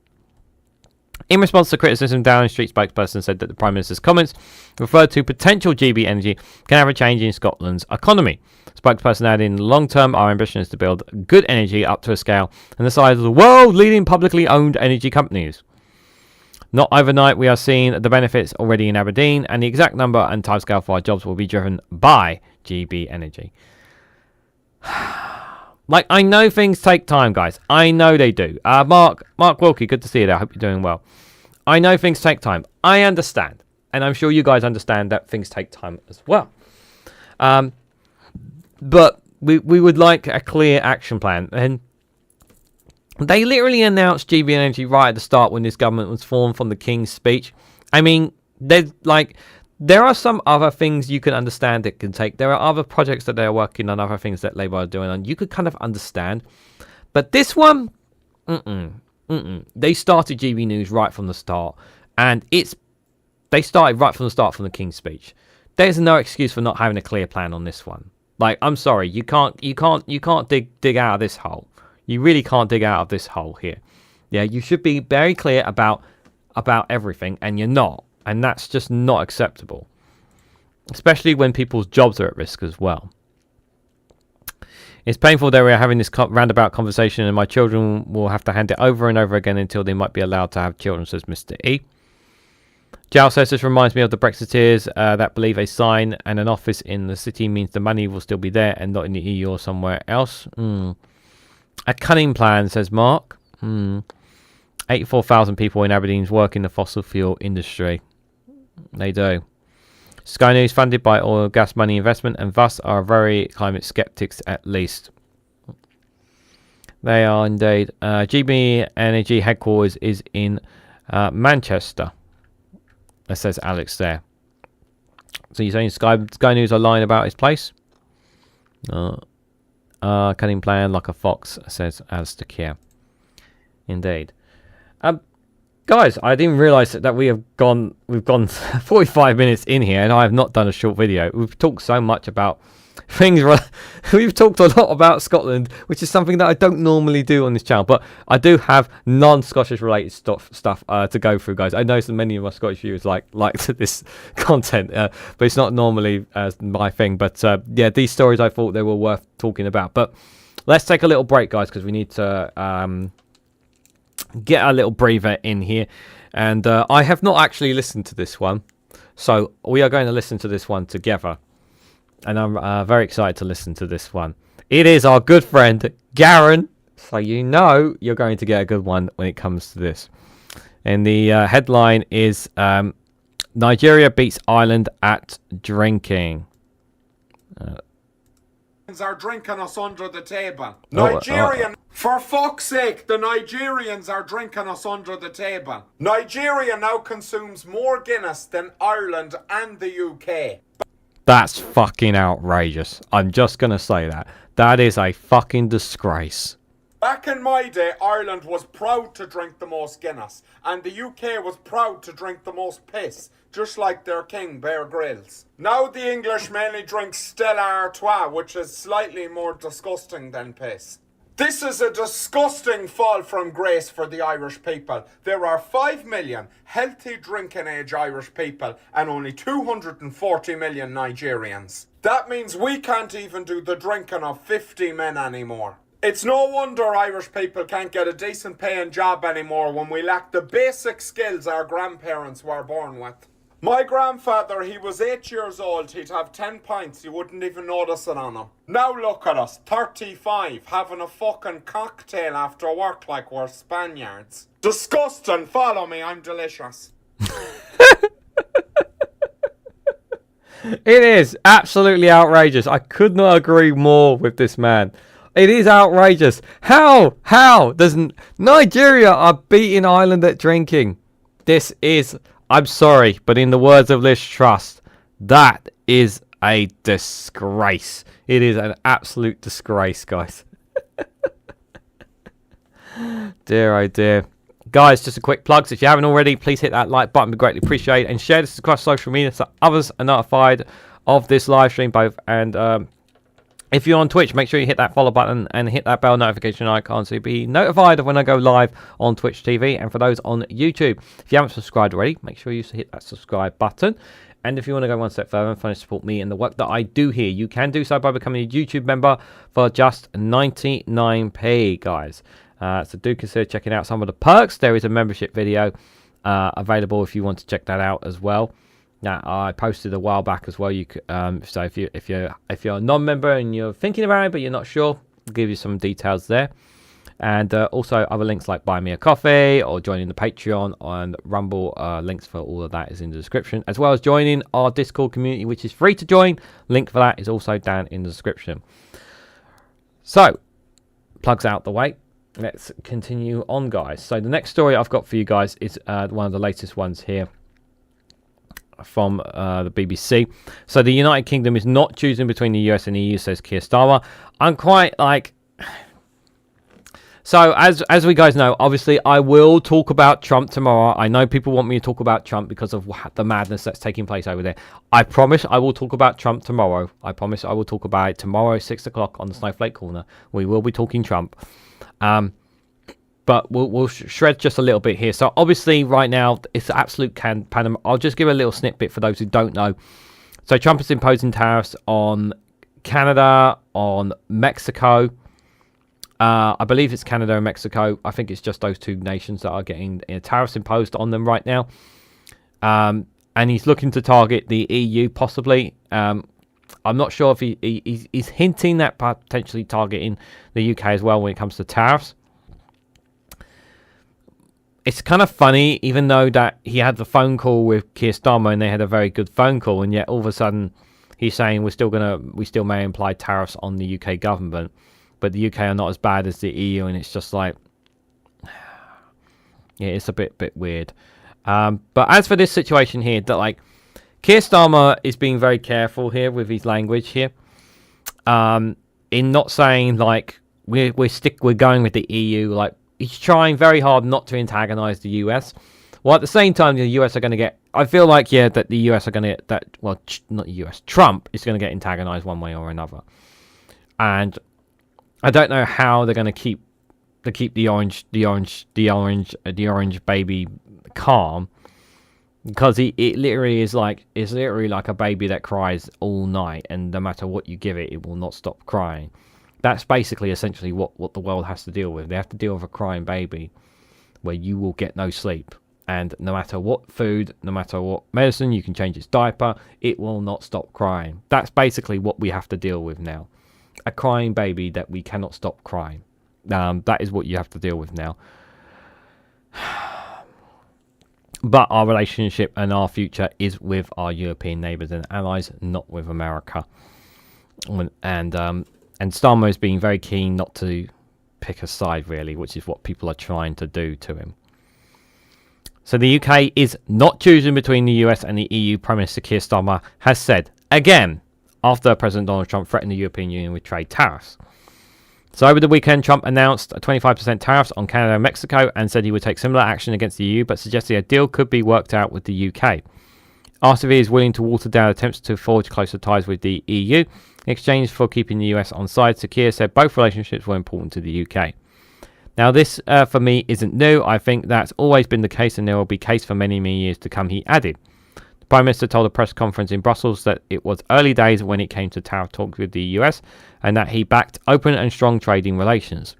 In response to criticism, Downing Street spokesperson said that the Prime Minister's comments referred to potential GB Energy can have a change in Scotland's economy. Spokesperson added, in the long term, our ambition is to build good energy up to a scale and the size of the world-leading publicly owned energy companies. Not overnight, we are seeing the benefits already in Aberdeen, and the exact number and timescale for our jobs will be driven by GB Energy. Like, I know things take time, guys. I know they do. Mark Wilkie, good to see you there. I hope you're doing well. I know things take time. I understand. And I'm sure you guys understand that things take time as well. But we would like a clear action plan. And they literally announced GB Energy right at the start when this government was formed from the King's speech. I mean, there's like there are some other things you can understand it can take. There are other projects that they're working on, other things that Labour are doing on. You could kind of understand. But this one, they started GB News right from the start. And they started right from the start from the King's speech. There's no excuse for not having a clear plan on this one. Like, I'm sorry, you can't dig out of this hole. You really can't dig out of this hole here. Yeah, you should be very clear about everything, and you're not. And that's just not acceptable. Especially when people's jobs are at risk as well. It's painful that we're having this roundabout conversation and my children will have to hand it over and over again until they might be allowed to have children, says Mr. E. Jal says this reminds me of the Brexiteers that believe a sign and an office in the city means the money will still be there and not in the EU or somewhere else. A cunning plan, says Mark. 84,000 people in Aberdeen work in the fossil fuel industry. They do. Sky News funded by oil gas money investment and thus are very climate skeptics at least. They are indeed. GB Energy headquarters is in Manchester. That says Alex there. So you're saying Sky News are lying about his place? Cunning plan like a fox, says Alistair Keir. Indeed. Guys, I didn't realise that we've gone 45 minutes in here and I have not done a short video. We've talked so much about things. We've talked a lot about Scotland, which is something that I don't normally do on this channel, but I do have non-Scottish related stuff to go through, guys. I know so many of my Scottish viewers like this content, but it's not normally my thing. But yeah, these stories I thought they were worth talking about. But let's take a little break, guys, because we need to get a little breather in here. And I have not actually listened to this one, so we are going to listen to this one together. And I'm very excited to listen to this one. It is our good friend Garen, so you know you're going to get a good one when it comes to this. And the headline is Nigeria beats Ireland at drinking. Are drinking us under the table. Nigerian, for fuck's sake, the Nigerians are drinking us under the table. Nigeria now consumes more Guinness than Ireland and the UK. That's fucking outrageous. I'm just going to say that. That is a fucking disgrace. Back in my day, Ireland was proud to drink the most Guinness, and the UK was proud to drink the most piss, just like their king, Bear Grylls. Now the English mainly drink Stella Artois, which is slightly more disgusting than piss. This is a disgusting fall from grace for the Irish people. There are 5 million healthy drinking age Irish people and only 240 million Nigerians. That means we can't even do the drinking of 50 men anymore. It's no wonder Irish people can't get a decent paying job anymore when we lack the basic skills our grandparents were born with. My grandfather, he was 8 years old, he'd have 10 pints, you wouldn't even notice it on him. Now look at us, 35, having a fucking cocktail after work like we're Spaniards. Disgusting, follow me, I'm delicious. It is absolutely outrageous. I could not agree more with this man. It is outrageous. How does Nigeria are beating Ireland at drinking? This is, I'm sorry, but in the words of Liz Truss, that is a disgrace. It is an absolute disgrace, guys. Dear, oh dear. Guys, just a quick plug. So if you haven't already, please hit that like button. Be greatly appreciated. And share this across social media so others are notified of this live stream. Both and if you're on Twitch, make sure you hit that follow button and hit that bell notification icon so you'll be notified of when I go live on Twitch TV. And for those on YouTube, if you haven't subscribed already, make sure you hit that subscribe button. And if you want to go one step further and finally support me and the work that I do here, you can do so by becoming a YouTube member for just 99p, guys. So do consider checking out some of the perks. There is a membership video available if you want to check that out as well. Now I posted a while back as well. You could, so if you're a non-member and you're thinking about it but you're not sure, I'll give you some details there. And also other links like buy me a coffee or joining the Patreon and Rumble. Links for all of that is in the description, as well as joining our Discord community, which is free to join. Link for that is also down in the description. So plugs out the way. Let's continue on, guys. So the next story I've got for you guys is one of the latest ones here. from the BBC. So the United Kingdom is not choosing between the US and the EU, says Keir Starmer. I'm quite like... So, as we guys know, obviously, I will talk about Trump tomorrow. I know people want me to talk about Trump because of the madness that's taking place over there. I promise I will talk about Trump tomorrow. I promise I will talk about it tomorrow, 6 o'clock on the Snowflake Corner. We will be talking Trump. But we'll shred just a little bit here. So, obviously, right now, it's absolute pandemic. I'll just give a little snippet for those who don't know. So, Trump is imposing tariffs on Canada, on Mexico. I believe it's Canada and Mexico. I think it's just those two nations that are getting tariffs imposed on them right now. And he's looking to target the EU, possibly. I'm not sure if he's hinting at potentially targeting the UK as well when it comes to tariffs. It's kind of funny, even though that he had the phone call with Keir Starmer and they had a very good phone call, and yet all of a sudden he's saying we still may apply tariffs on the UK government. But the UK are not as bad as the EU, and it's just like, yeah, it's a bit weird. But as for this situation here, that like Keir Starmer is being very careful here with his language here, in not saying like we're going with the EU. Like he's trying very hard not to antagonize the US. Well, at the same time, the US are going to get. I feel like that the US are going to get that. Well, not the US. Trump is going to get antagonized one way or another, and I don't know how they're going to keep the orange baby calm, because it literally is like a baby that cries all night, and no matter what you give it, it will not stop crying. That's basically essentially what the world has to deal with. They have to deal with a crying baby where you will get no sleep, and no matter what food, no matter what medicine, you can change its diaper, it will not stop crying. That's basically what we have to deal with now. A crying baby that we cannot stop crying. That is what you have to deal with now. But our relationship and our future is with our European neighbours and allies, not with America. And Starmer is being very keen not to pick a side, really, which is what people are trying to do to him. So the UK is not choosing between the US and the EU. Prime Minister Keir Starmer has said, again, after President Donald Trump threatened the European Union with trade tariffs. So over the weekend, Trump announced a 25% tariffs on Canada and Mexico and said he would take similar action against the EU, but suggested a deal could be worked out with the UK. Asked if he is willing to water down attempts to forge closer ties with the EU in exchange for keeping the US on side, Keir said both relationships were important to the UK. Now this, for me, isn't new. I think that's always been the case, and there will be case for many, many years to come, he added. The Prime Minister told a press conference in Brussels that it was early days when it came to tariff talks with the US, and that he backed open and strong trading relations.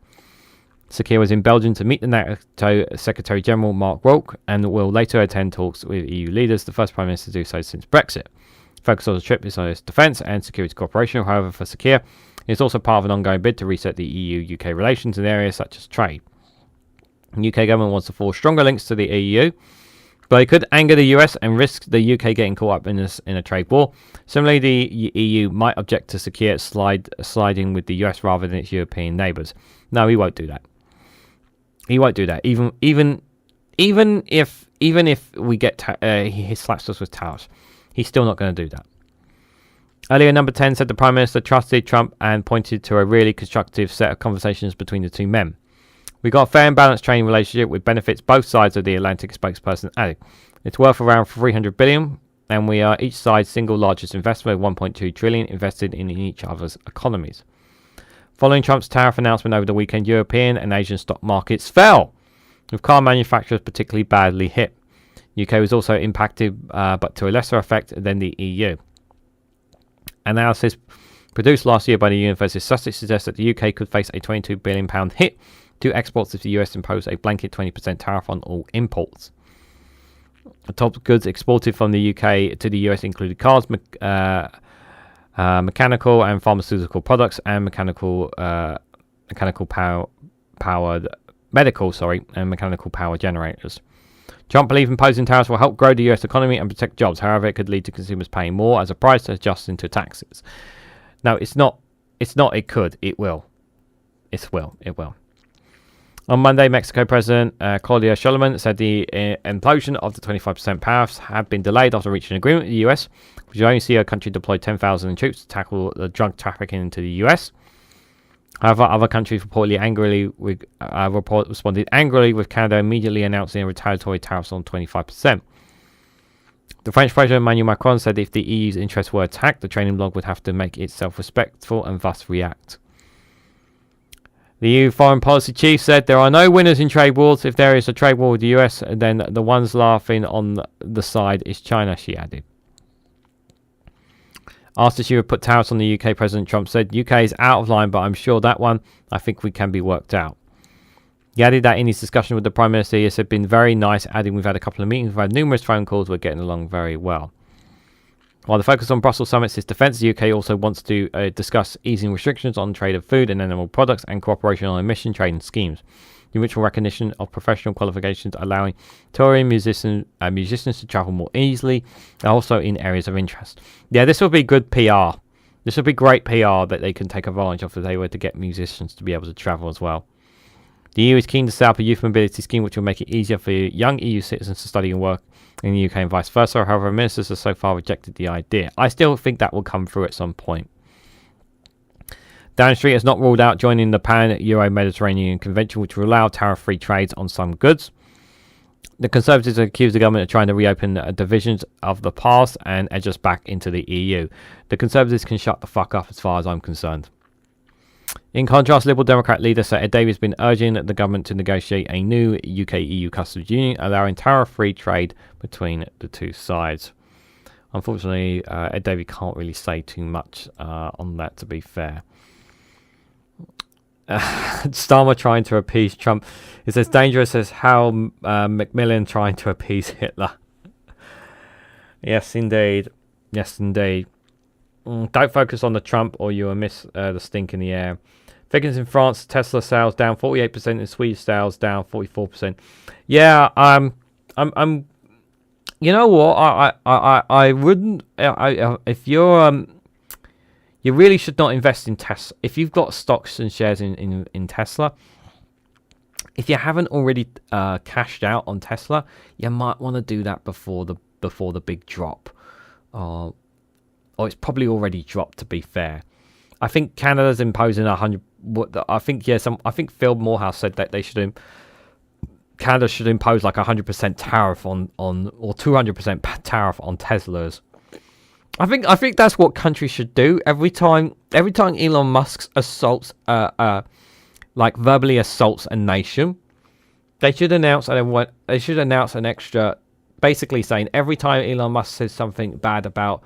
Keir was in Belgium to meet the NATO Secretary General Mark Rutte and will later attend talks with EU leaders, the first Prime Minister to do so since Brexit. Focus on the trip is on its defence and security cooperation. However, for Keir, it is also part of an ongoing bid to reset the EU-UK relations in areas such as trade. The UK government wants to forge stronger links to the EU, but it could anger the US and risk the UK getting caught up in a trade war. Similarly, the EU might object to Keir sliding with the US rather than its European neighbours. No, he won't do that. He won't do that. Even if we get he slaps us with tariffs, he's still not going to do that. Earlier, Number 10 said the Prime Minister trusted Trump and pointed to a really constructive set of conversations between the two men. We got a fair and balanced trading relationship with benefits both sides of the Atlantic, spokesperson added. It's worth around $300 billion, and we are each side's single largest investor with $1.2 trillion invested in each other's economies. Following Trump's tariff announcement over the weekend, European and Asian stock markets fell, with car manufacturers particularly badly hit. UK was also impacted, but to a lesser effect than the EU. Analysis produced last year by the University of Sussex suggests that the UK could face a £22 billion hit to exports if the US imposed a blanket 20% tariff on all imports. The top goods exported from the UK to the US included cars, mechanical and pharmaceutical products, and mechanical power generators. Trump believes imposing tariffs will help grow the US economy and protect jobs. However, it could lead to consumers paying more as a price to adjusting to taxes. No, it's not. It could. It will. It will. On Monday, Mexico President Claudia Sheinbaum said the implosion of the 25% tariffs had been delayed after reaching an agreement with the US, which would only see her country deploy 10,000 troops to tackle the drug trafficking into the US. However, other countries reportedly responded angrily, with Canada immediately announcing retaliatory tariffs on 25%. The French President Emmanuel Macron said if the EU's interests were attacked, the trading bloc would have to make itself respectful and thus react. The EU foreign policy chief said there are no winners in trade wars. If there is a trade war with the US, then the ones laughing on the side is China, she added. Asked if she would put tariffs on the UK, President Trump said, UK is out of line, but I'm sure that one, I think we can be worked out. He added that in his discussion with the Prime Minister, he has been very nice, adding we've had a couple of meetings, we've had numerous phone calls, we're getting along very well. While the focus on Brussels summits is defence, the UK also wants to discuss easing restrictions on trade of food and animal products and cooperation on emission trading schemes. The mutual recognition of professional qualifications allowing touring musicians to travel more easily, also in areas of interest. Yeah, this will be good PR. This will be great PR that they can take advantage of if they were to get musicians to be able to travel as well. The EU is keen to set up a youth mobility scheme which will make it easier for young EU citizens to study and work in the UK and vice versa. However, ministers have so far rejected the idea. I still think that will come through at some point. Downing Street has not ruled out joining the Pan-Euro-Mediterranean Convention, which will allow tariff-free trades on some goods. The Conservatives accuse the government of trying to reopen divisions of the past and edge us back into the EU. The Conservatives can shut the fuck up as far as I'm concerned. In contrast, Liberal Democrat leader Sir Ed Davey has been urging the government to negotiate a new UK-EU customs union, allowing tariff-free trade between the two sides. Unfortunately, Ed Davey can't really say too much on that, to be fair. Starmer trying to appease Trump is as dangerous as how Macmillan trying to appease Hitler. Yes, indeed. Yes, indeed. Don't focus on the Trump or you will miss the stink in the air. Figures in France, Tesla sales down 48% and Swedish sales down 44%. Yeah, I'm you know what? I wouldn't if you're you really should not invest in Tesla. If you've got stocks and shares in Tesla, if you haven't already cashed out on Tesla, you might want to do that before the big drop. Or it's probably already dropped, to be fair. I think Canada's imposing 100. I think Phil Morehouse said that Canada should impose like 100% tariff on or 200% tariff on Teslas. I think that's what countries should do. Every time Elon Musk assaults like verbally assaults a nation, they should announce an extra, basically saying every time Elon Musk says something bad about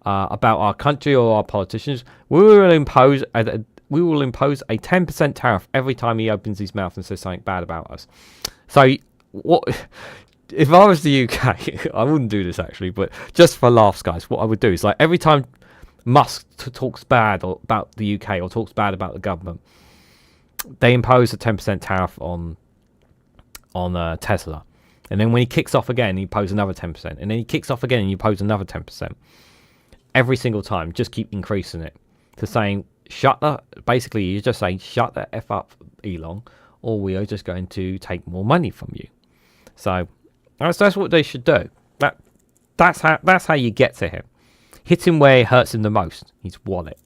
our country or our politicians, we will impose a 10% tariff every time he opens his mouth and says something bad about us. So what? If I was the UK, I wouldn't do this actually, but just for laughs, guys, what I would do is like every time Musk talks bad about the UK or talks bad about the government, they impose a 10% tariff on Tesla. And then when he kicks off again, he imposes another 10%. And then he kicks off again and you impose another 10%. Every single time, just keep increasing it to saying, basically you just say, shut the F up, Elon, or we are just going to take more money from you. So that's what they should do. That's how you get to him. Hit him where it hurts him the most, his wallet.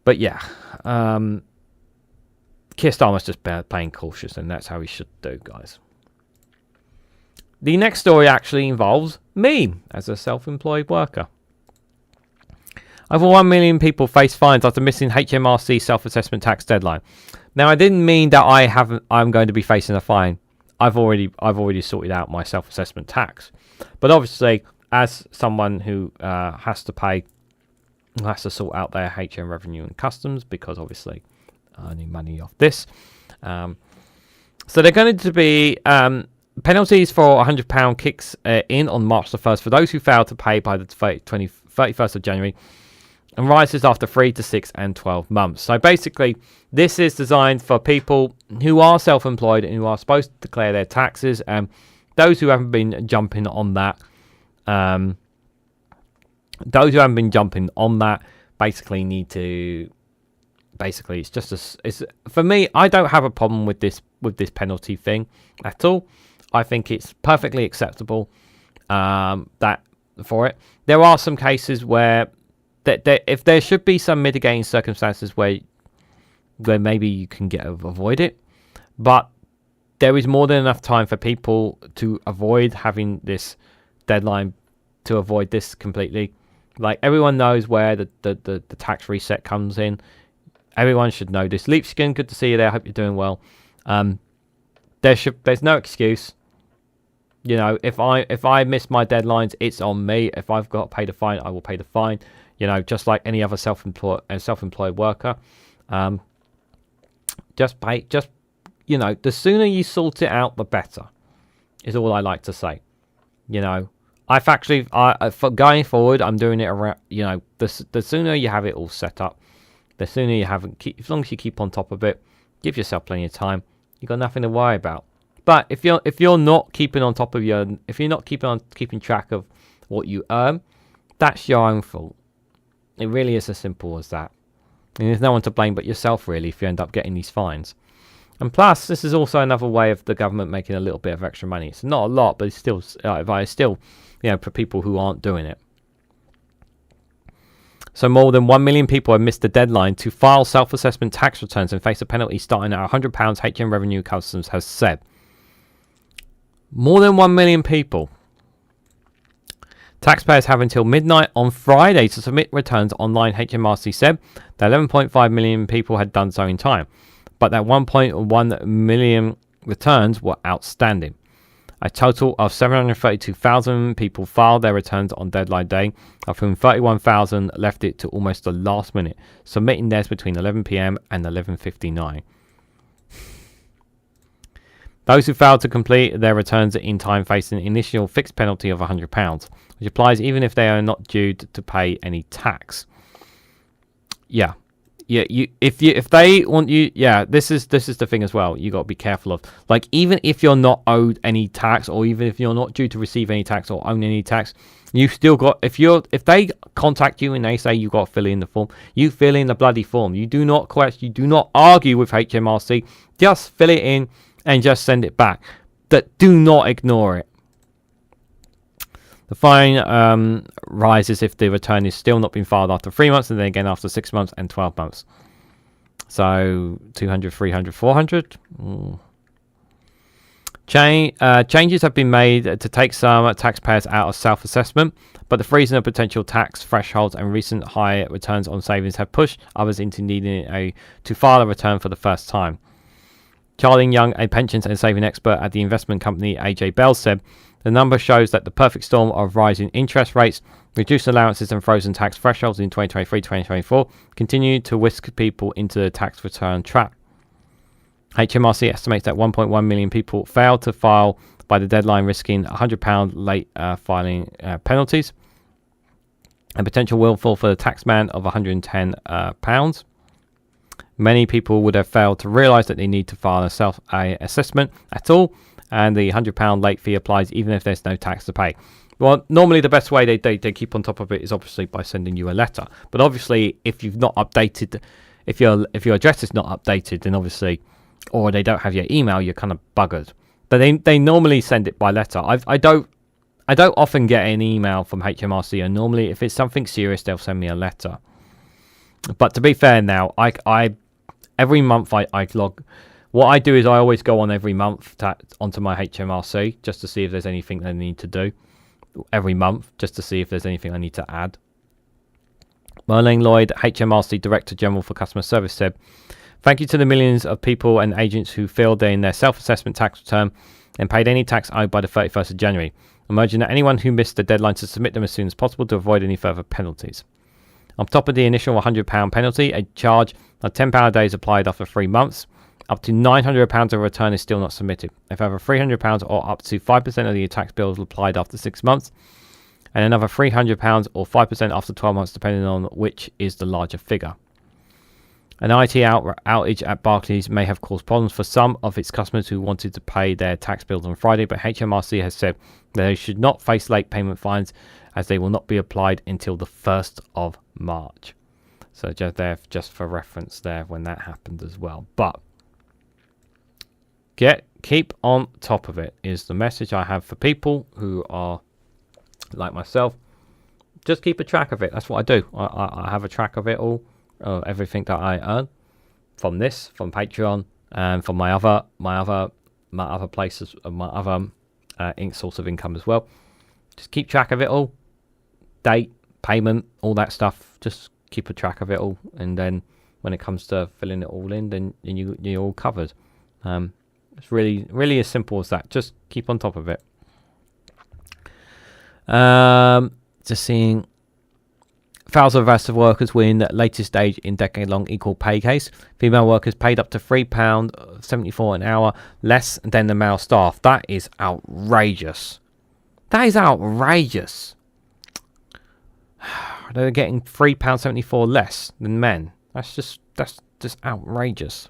But yeah, Keir Starmer's just playing cautious, and that's how he should do, guys. The next story actually involves me as a self-employed worker. Over 1 million people face fines after missing HMRC self-assessment tax deadline. Now, I didn't mean that I'm going to be facing a fine. I've already sorted out my self-assessment tax. But obviously, as someone who has to sort out their HM revenue and customs, because obviously earning money off this. So they're going to be penalties for £100 kicks in on March the 1st for those who fail to pay by the 31st of January, and rises after 3 to 6 and 12 months. So basically, this is designed for people who are self-employed and who are supposed to declare their taxes. And those who haven't been jumping on that, basically need to basically, it's just it's for me. I don't have a problem with this penalty thing at all. I think it's perfectly acceptable. That for it, there are some cases where that if there should be some mitigating circumstances where maybe you can avoid it, but there is more than enough time for people to avoid having this deadline, to avoid this completely. Like, everyone knows where the tax reset comes in. Everyone should know this. Leapskin, good to see you there. I hope you're doing well. There's no excuse. You know, if I miss my deadlines, it's on me. If I've got to pay the fine, I will pay the fine. You know, just like any other self-employed worker. You know, the sooner you sort it out, the better, is all I like to say. You know, for going forward, I'm doing it around, you know, the sooner you have it all set up, the sooner you have it, as long as you keep on top of it, give yourself plenty of time, you've got nothing to worry about. But if you're not keeping on top of if you're not keeping track of what you earn, that's your own fault. It really is as simple as that. And there's no one to blame but yourself, really, if you end up getting these fines. And plus, this is also another way of the government making a little bit of extra money. It's not a lot, but it's still, you know, for people who aren't doing it. So more than 1 million people have missed the deadline to file self-assessment tax returns and face a penalty starting at £100, HM Revenue Customs has said. More than 1 million people. Taxpayers have until midnight on Friday to submit returns online, HMRC said. That 11.5 million people had done so in time, but that 1.1 million returns were outstanding. A total of 732,000 people filed their returns on deadline day, of whom 31,000 left it to almost the last minute, submitting theirs between 11 p.m. and 11:59. Those who failed to complete their returns in time face an initial fixed penalty of £100, which applies even if they are not due to pay any tax. Yeah. If they want you, this is the thing as well. You got to be careful of, like, even if you're not owed any tax, or even if you're not due to receive any tax or own any tax, you still got, if they contact you and they say you got to fill in the form, you fill in the bloody form. You do not question, you do not argue with HMRC. Just fill it in and just send it back. Do not ignore it. The fine rises if the return is still not been filed after 3 months, and then again after 6 months and 12 months. So 200, 300, 400. Changes have been made to take some taxpayers out of self-assessment, but the freezing of potential tax thresholds and recent high returns on savings have pushed others into needing to file a return for the first time. Charlie Young, a pensions and saving expert at the investment company AJ Bell, said, "The number shows that the perfect storm of rising interest rates, reduced allowances and frozen tax thresholds in 2023-2024 continue to whisk people into the tax return trap." HMRC estimates that 1.1 million people failed to file by the deadline, risking £100 late filing penalties. A potential windfall for the taxman of £110. Many people would have failed to realise that they need to file a self-assessment at all, and the £100 late fee applies even if there's no tax to pay. Well, normally the best way they keep on top of it is obviously by sending you a letter. But obviously, if you've not updated, if your address is not updated, then obviously, or they don't have your email, you're kind of buggered. But they normally send it by letter. I don't often get an email from HMRC, and normally if it's something serious, they'll send me a letter. But to be fair, now I every month I log. What I do is I always go on every month onto my HMRC just to see if there's anything I need to do. Every month, just to see if there's anything I need to add. Merlin Lloyd, HMRC Director General for Customer Service, said, "Thank you to the millions of people and agents who filled in their self-assessment tax return and paid any tax owed by the 31st of January. I'm urging that anyone who missed the deadline to submit them as soon as possible to avoid any further penalties. On top of the initial £100 penalty, a charge of £10 a day is applied after 3 months. Up to £900 of a return is still not submitted. A further £300 or up to 5% of the tax bill is applied after 6 months, and another £300 or 5% after 12 months, depending on which is the larger figure." An IT outage at Barclays may have caused problems for some of its customers who wanted to pay their tax bills on Friday, but HMRC has said that they should not face late payment fines as they will not be applied until the 1st of March. So just there, just for reference there when that happened as well. But keep on top of it is the message I have for people who are like myself. Just keep a track of it. That's what I do. I have a track of it all, everything that I earn from this, from Patreon, and from my other places, my other source of income as well. Just keep track of it all. Date, payment, all that stuff. Just keep a track of it all, and then when it comes to filling it all in, then you're all covered. It's really as simple as that. Just keep on top of it. Just seeing thousands of arrested workers win latest stage in decade-long equal pay case. Female workers paid up to £3.74 an hour less than the male staff. That is outrageous. That is outrageous. They're getting £3.74 less than men. That's just outrageous.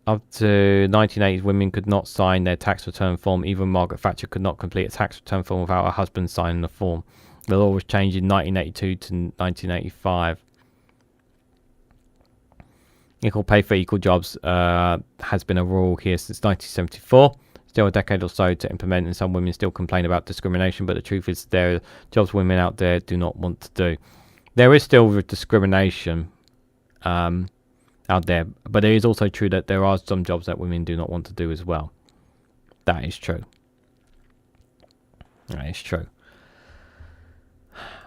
Up to 1980s, women could not sign their tax return form. Even Margaret Thatcher could not complete a tax return form without her husband signing the form. The law was changed in 1982 to 1985. Equal pay for equal jobs has been a rule here since 1974. Still a decade or so to implement, and some women still complain about discrimination, but the truth is there are jobs women out there do not want to do. There is still discrimination out there, but it is also true that there are some jobs that women do not want to do as well. That is true. That is true.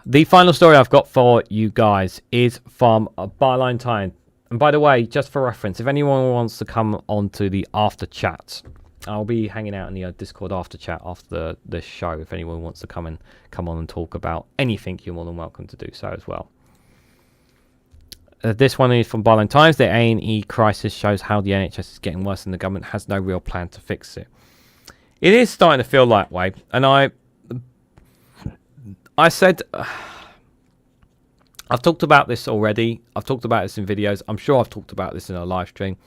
The final story I've got for you guys is from Byline Time. And by the way, just for reference, if anyone wants to come onto the after chat, I'll be hanging out in the Discord after chat after the show. If anyone wants to come on and talk about anything, you're more than welcome to do so as well. This one is from Byline Times. The A&E crisis shows how the NHS is getting worse and the government has no real plan to fix it. It is starting to feel that way. And I said, I've talked about this already. I've talked about this in videos. I'm sure I've talked about this in a live stream.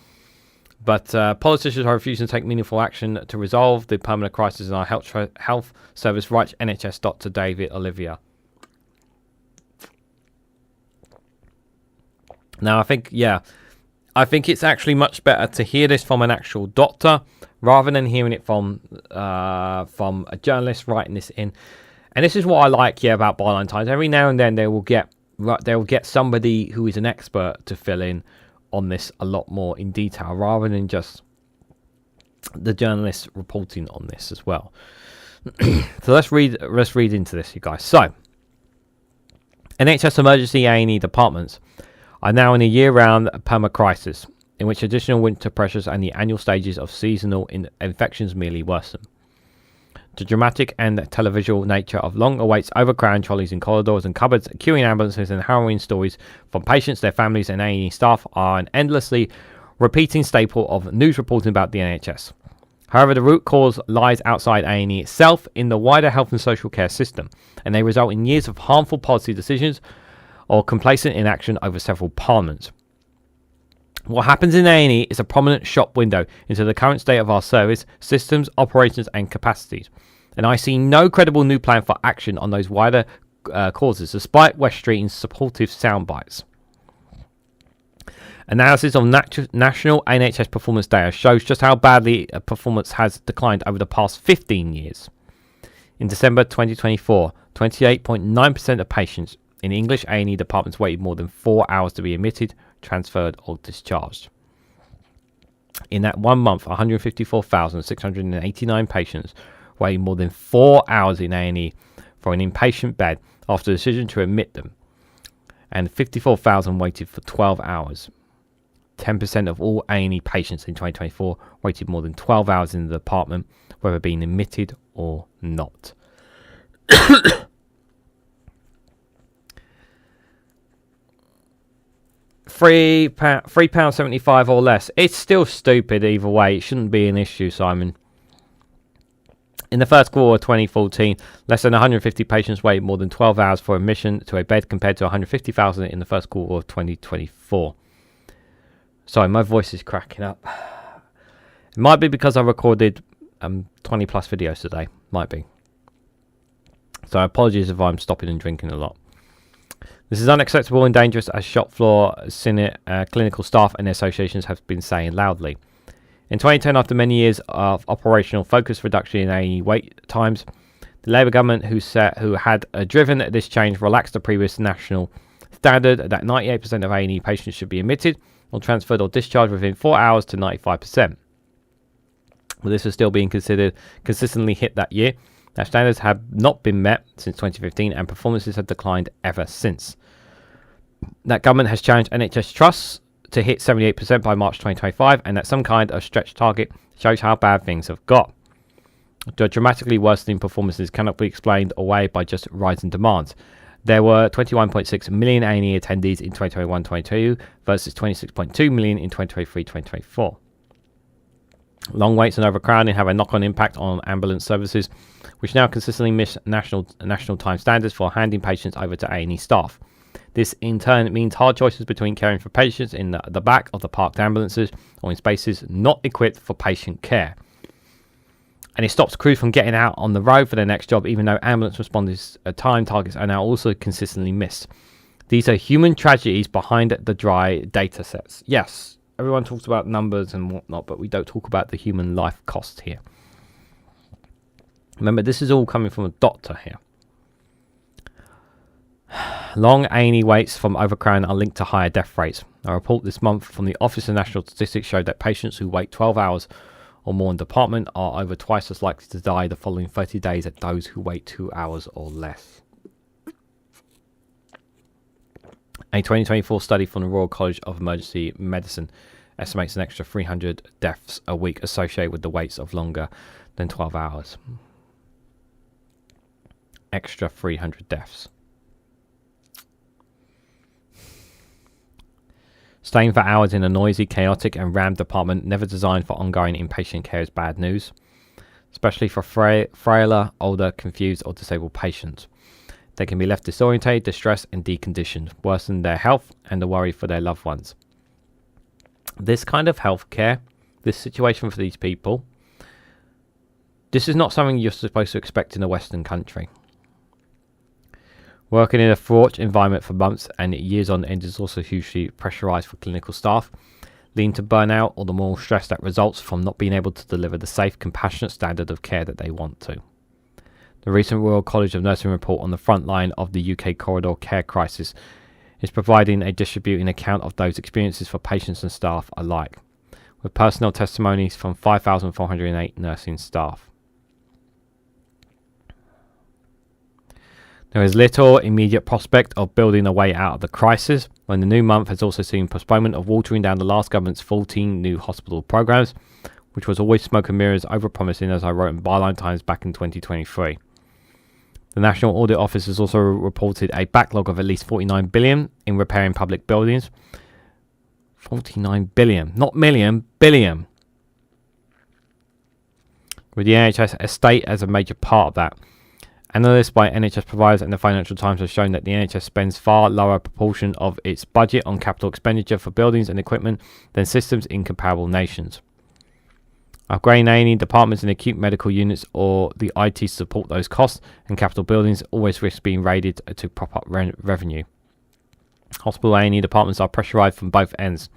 But politicians are refusing to take meaningful action to resolve the permanent crisis in our health service, writes NHS Dr. David Olivia. Now, I think it's actually much better to hear this from an actual doctor rather than hearing it from a journalist writing this in. And this is what I like here about Byline Times. Every now and then they will get somebody who is an expert to fill in on this a lot more in detail rather than just the journalists reporting on this as well. So let's read into this, you guys. So, NHS emergency A&E departments are now in a year-round perma-crisis, in which additional winter pressures and the annual stages of seasonal infections merely worsen. The dramatic and televisual nature of long awaits, overcrowding trolleys in corridors and cupboards, queuing ambulances and harrowing stories from patients, their families and A&E staff are an endlessly repeating staple of news reporting about the NHS. However, the root cause lies outside A&E itself in the wider health and social care system, and they result in years of harmful policy decisions or complacent inaction over several parliaments. What happens in A&E is a prominent shop window into the current state of our service, systems, operations and capacities. And I see no credible new plan for action on those wider causes, despite West Street's supportive soundbites. Analysis of national NHS performance data shows just how badly performance has declined over the past 15 years. In December 2024, 28.9% of patients in English A&E departments waited more than 4 hours to be admitted, transferred or discharged. In that 1 month, 154,689 patients waited more than 4 hours in A&E for an inpatient bed after the decision to admit them, and 54,000 waited for 12 hours. 10% of all A&E patients in 2024 waited more than 12 hours in the department, whether being admitted or not. £3.75 or less. It's still stupid either way. It shouldn't be an issue, Simon. In the first quarter of 2014, less than 150 patients waited more than 12 hours for admission to a bed compared to 150,000 in the first quarter of 2024. Sorry, my voice is cracking up. It might be because I recorded 20 plus videos today. Might be. So apologies if I'm stopping and drinking a lot. This is unacceptable and dangerous, as shop floor, clinical staff and associations have been saying loudly. In 2010, after many years of operational focus reduction in A&E wait times, the Labour government who had driven this change relaxed the previous national standard that 98% of A&E patients should be admitted or transferred or discharged within 4 hours to 95%. Well, this is still being considered consistently hit that year. Now, standards have not been met since 2015 and performances have declined ever since. That government has challenged NHS trusts to hit 78% by March 2025, and that some kind of stretch target shows how bad things have got. The dramatically worsening performances cannot be explained away by just rising demand. There were 21.6 million A&E attendees in 2021-22 versus 26.2 million in 2023-2024. Long waits and overcrowding have a knock-on impact on ambulance services, which now consistently miss national time standards for handing patients over to A&E staff. This in turn means hard choices between caring for patients in the back of the parked ambulances or in spaces not equipped for patient care. And it stops crews from getting out on the road for their next job, even though ambulance responders' time targets are now also consistently missed. These are human tragedies behind the dry data sets. Yes, everyone talks about numbers and whatnot, but we don't talk about the human life cost here. Remember, this is all coming from a doctor here. Long A&E waits from overcrowding are linked to higher death rates. A report this month from the Office of National Statistics showed that patients who wait 12 hours or more in department are over twice as likely to die the following 30 days as those who wait 2 hours or less. A 2024 study from the Royal College of Emergency Medicine estimates an extra 300 deaths a week associated with the waits of longer than 12 hours. Extra 300 deaths. Staying for hours in a noisy, chaotic and rammed department never designed for ongoing inpatient care is bad news, especially for frailer, older, confused or disabled patients. They can be left disorientated, distressed and deconditioned, worsen their health and the worry for their loved ones. This kind of healthcare, this situation for these people, this is not something you're supposed to expect in a Western country. Working in a fraught environment for months and years on end is also hugely pressurised for clinical staff, leading to burnout or the moral stress that results from not being able to deliver the safe, compassionate standard of care that they want to. The recent Royal College of Nursing report on the front line of the UK corridor care crisis is providing a distributing account of those experiences for patients and staff alike, with personal testimonies from 5,408 nursing staff. There is little immediate prospect of building a way out of the crisis, when the new month has also seen postponement of watering down the last government's 14 new hospital programmes, which was always smoke and mirrors over-promising, as I wrote in Byline Times back in 2023. The National Audit Office has also reported a backlog of at least 49 billion in repairing public buildings. 49 billion, not million, billion. With the NHS estate as a major part of that. Analysts by NHS providers and the Financial Times have shown that the NHS spends far lower proportion of its budget on capital expenditure for buildings and equipment than systems in comparable nations. Upgrading A&E departments in acute medical units or the IT to support those costs and capital buildings always risk being raided to prop up revenue. Hospital A&E departments are pressurised from both ends.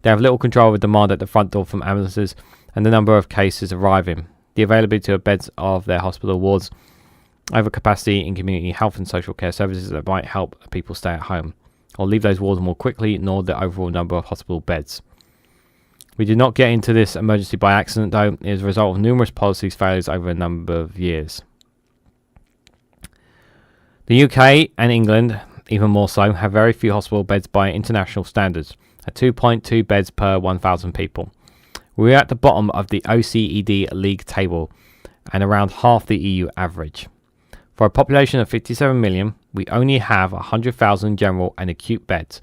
They have little control over demand at the front door from ambulances and the number of cases arriving, the availability of beds of their hospital wards, overcapacity in community health and social care services that might help people stay at home or leave those wards more quickly, nor the overall number of hospital beds. We did not get into this emergency by accident, though. It is a result of numerous policies failures over a number of years. The UK and England, even more so, have very few hospital beds by international standards, at 2.2 beds per 1,000 people. We're at the bottom of the OECD league table and around half the EU average. For a population of 57 million, we only have 100,000 general and acute beds,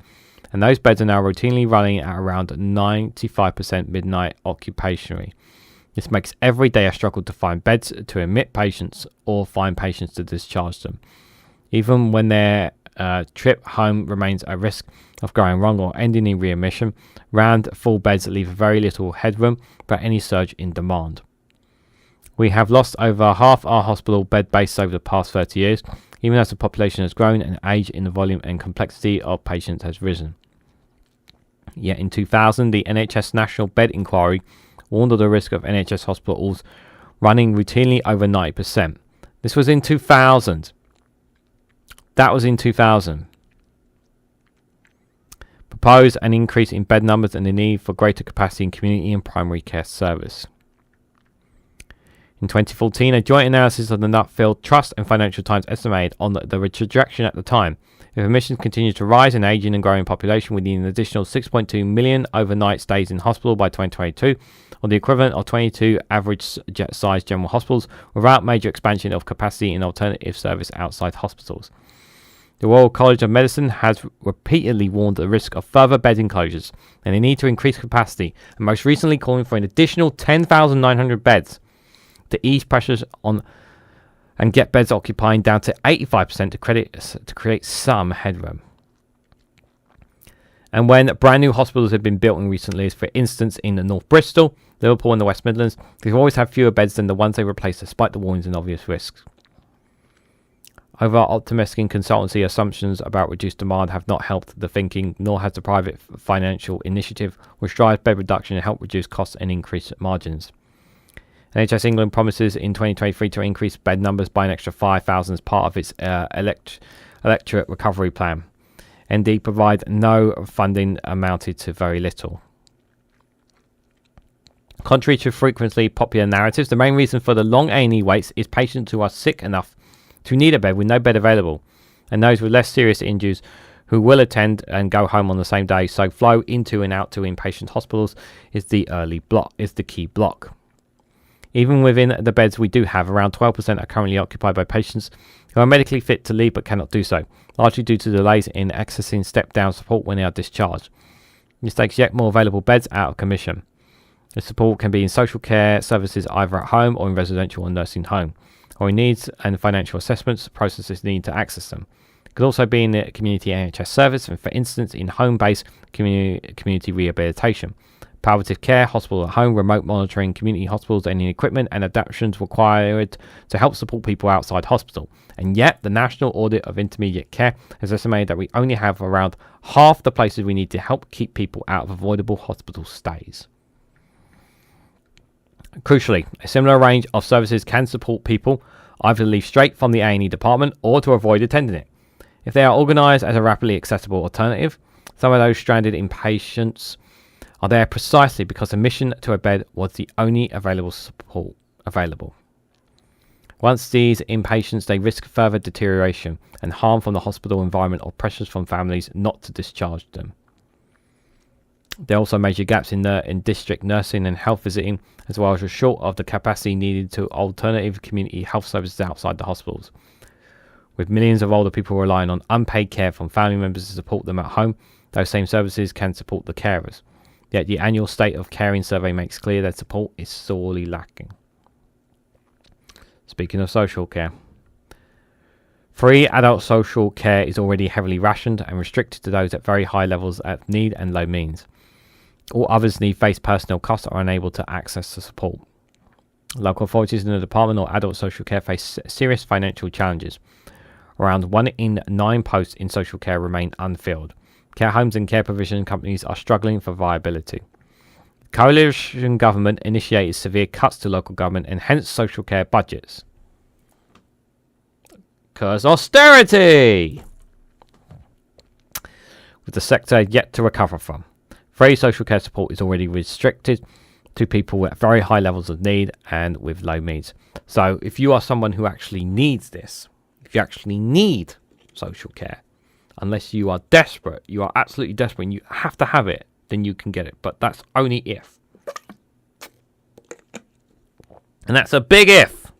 and those beds are now routinely running at around 95% midnight occupationally. This makes every day a struggle to find beds to admit patients or find patients to discharge them. Even when their trip home remains a risk of going wrong or ending in readmission, round full beds leave very little headroom for any surge in demand. We have lost over half our hospital bed base over the past 30 years, even as the population has grown and age in the volume and complexity of patients has risen. Yet in 2000, the NHS National Bed Inquiry warned of the risk of NHS hospitals running routinely over 90%. This was in 2000. That was in 2000. Proposed an increase in bed numbers and the need for greater capacity in community and primary care service. In 2014, a joint analysis of the Nuffield Trust and Financial Times estimated on the trajectory at the time. If admissions continue to rise in aging and growing population, we need an additional 6.2 million overnight stays in hospital by 2022, or the equivalent of 22 average-sized general hospitals, without major expansion of capacity in alternative service outside hospitals. The Royal College of Medicine has repeatedly warned of the risk of further bed enclosures, and the need to increase capacity, and most recently calling for an additional 10,900 beds to ease pressures on and get beds occupying down to 85% to create some headroom. And when brand new hospitals have been built in recent years, for instance in North Bristol, Liverpool and the West Midlands, they've always had fewer beds than the ones they replace, despite the warnings and obvious risks. Over-optimistic consultancy assumptions about reduced demand have not helped the thinking, nor has the private financial initiative which drives bed reduction and help reduce costs and increase margins. NHS England promises in 2023 to increase bed numbers by an extra 5,000 as part of its electorate recovery plan. ND provide no funding, amounted to very little. Contrary to frequently popular narratives, the main reason for the long A&E waits is patients who are sick enough to need a bed with no bed available, and those with less serious injuries who will attend and go home on the same day. So flow into and out to inpatient hospitals is the key block. Even within the beds we do have, around 12% are currently occupied by patients who are medically fit to leave but cannot do so, largely due to delays in accessing step-down support when they are discharged. This takes yet more available beds out of commission. The support can be in social care services either at home or in residential or nursing home, or in needs and financial assessments processes need to access them. It could also be in the community NHS service, and for instance in home-based community rehabilitation, palliative care, hospital at home, remote monitoring, community hospitals, any equipment and adaptations required to help support people outside hospital. And yet, the National Audit of Intermediate Care has estimated that we only have around half the places we need to help keep people out of avoidable hospital stays. Crucially, a similar range of services can support people either to leave straight from the A&E department or to avoid attending it. If they are organised as a rapidly accessible alternative, some of those stranded inpatients are there precisely because admission to a bed was the only available support available. Once these inpatients, they risk further deterioration and harm from the hospital environment or pressures from families not to discharge them. There are also major gaps in district nursing and health visiting, as well as short of the capacity needed to alternative community health services outside the hospitals. With millions of older people relying on unpaid care from family members to support them at home, those same services can support the carers. Yet the annual State of Caring survey makes clear that support is sorely lacking. Speaking of social care, free adult social care is already heavily rationed and restricted to those at very high levels of need and low means. All others need face personal costs or are unable to access the support. Local authorities in the department or adult social care face serious financial challenges. Around 1 in 9 posts in social care remain unfilled. Care homes and care provision companies are struggling for viability. Coalition government initiated severe cuts to local government and hence social care budgets. Because austerity! With the sector yet to recover from. Free social care support is already restricted to people at very high levels of need and with low means. So if you are someone who actually needs this, if you actually need social care, unless you are desperate, you are absolutely desperate and you have to have it, then you can get it. But that's only if. And that's a big if.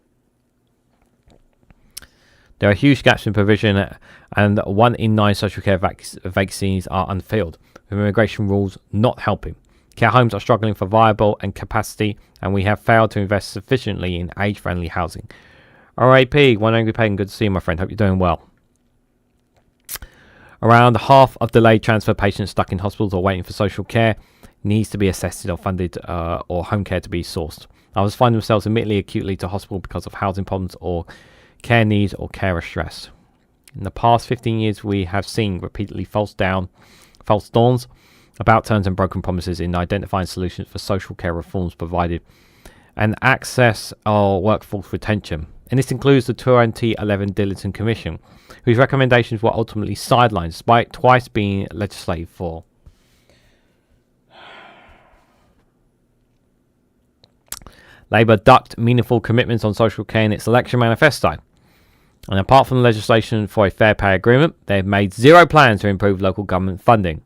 There are huge gaps in provision and 1 in 9 social care vacancies are unfilled, with immigration rules not helping. Care homes are struggling for viable and capacity, and we have failed to invest sufficiently in age-friendly housing. RAP, one angry pagan, good to see you, my friend. Hope you're doing well. Around half of delayed transfer patients stuck in hospitals or waiting for social care needs to be assessed or funded or home care to be sourced. Others find themselves admittedly acutely to hospital because of housing problems or care needs or carer stress. In the past 15 years, we have seen repeatedly false dawns, about turns and broken promises in identifying solutions for social care reforms provided and access or workforce retention. And this includes the 2011 Dillon Commission, whose recommendations were ultimately sidelined despite twice being legislated for. Labour ducked meaningful commitments on social care in its election manifesto. And apart from the legislation for a fair pay agreement, they have made zero plans to improve local government funding.